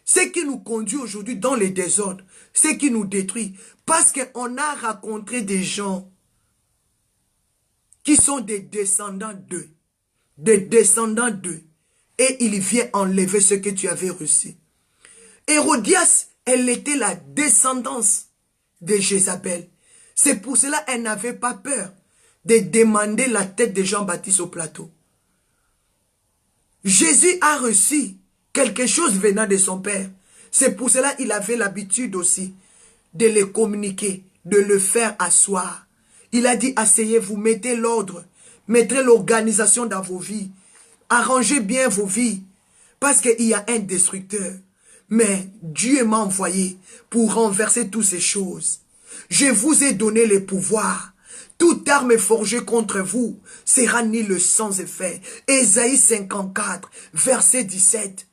Speaker 1: Ce qui nous conduit aujourd'hui dans les désordres, ce qui nous détruit, parce qu'on a rencontré des gens qui sont des descendants d'eux. Des descendants d'eux. Et il vient enlever ce que tu avais reçu. Hérodias, elle était la descendance de Jézabel. C'est pour cela qu'elle n'avait pas peur de demander la tête de Jean-Baptiste au plateau. Jésus a reçu quelque chose venant de son Père. C'est pour cela qu'il avait l'habitude aussi de le communiquer, de le faire asseoir. Il a dit, asseyez-vous, mettez l'ordre. Mettez l'organisation dans vos vies. Arrangez bien vos vies. Parce qu'il y a un destructeur. Mais Dieu m'a envoyé pour renverser toutes ces choses. Je vous ai donné le pouvoir. Toute arme forgée contre vous sera nulle sans effet. Ésaïe 54, verset 17.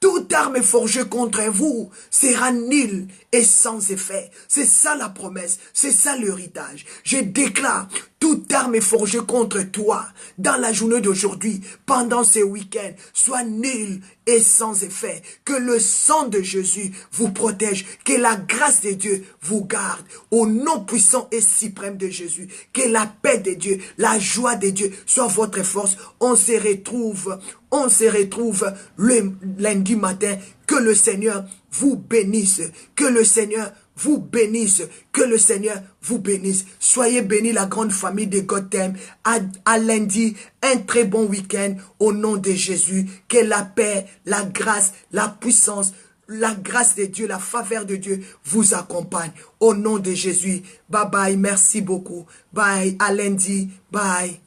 Speaker 1: Toute arme forgée contre vous sera nulle et sans effet. C'est ça la promesse, c'est ça l'héritage. Je déclare, toute arme forgée contre toi dans la journée d'aujourd'hui, pendant ce week-end, soit nulle et sans effet. Que le sang de Jésus vous protège, que la grâce de Dieu vous garde. Au nom puissant et suprême de Jésus, que la paix de Dieu, la joie de Dieu soit votre force. On se retrouve le lundi matin. Que le Seigneur vous bénisse. Que le Seigneur vous bénisse. Que le Seigneur vous bénisse. Soyez bénis, la grande famille de God t'aime. À lundi, un très bon week-end au nom de Jésus. Que la paix, la grâce, la puissance, la grâce de Dieu, la faveur de Dieu vous accompagne. Au nom de Jésus. Bye bye. Merci beaucoup. Bye. À lundi. Bye.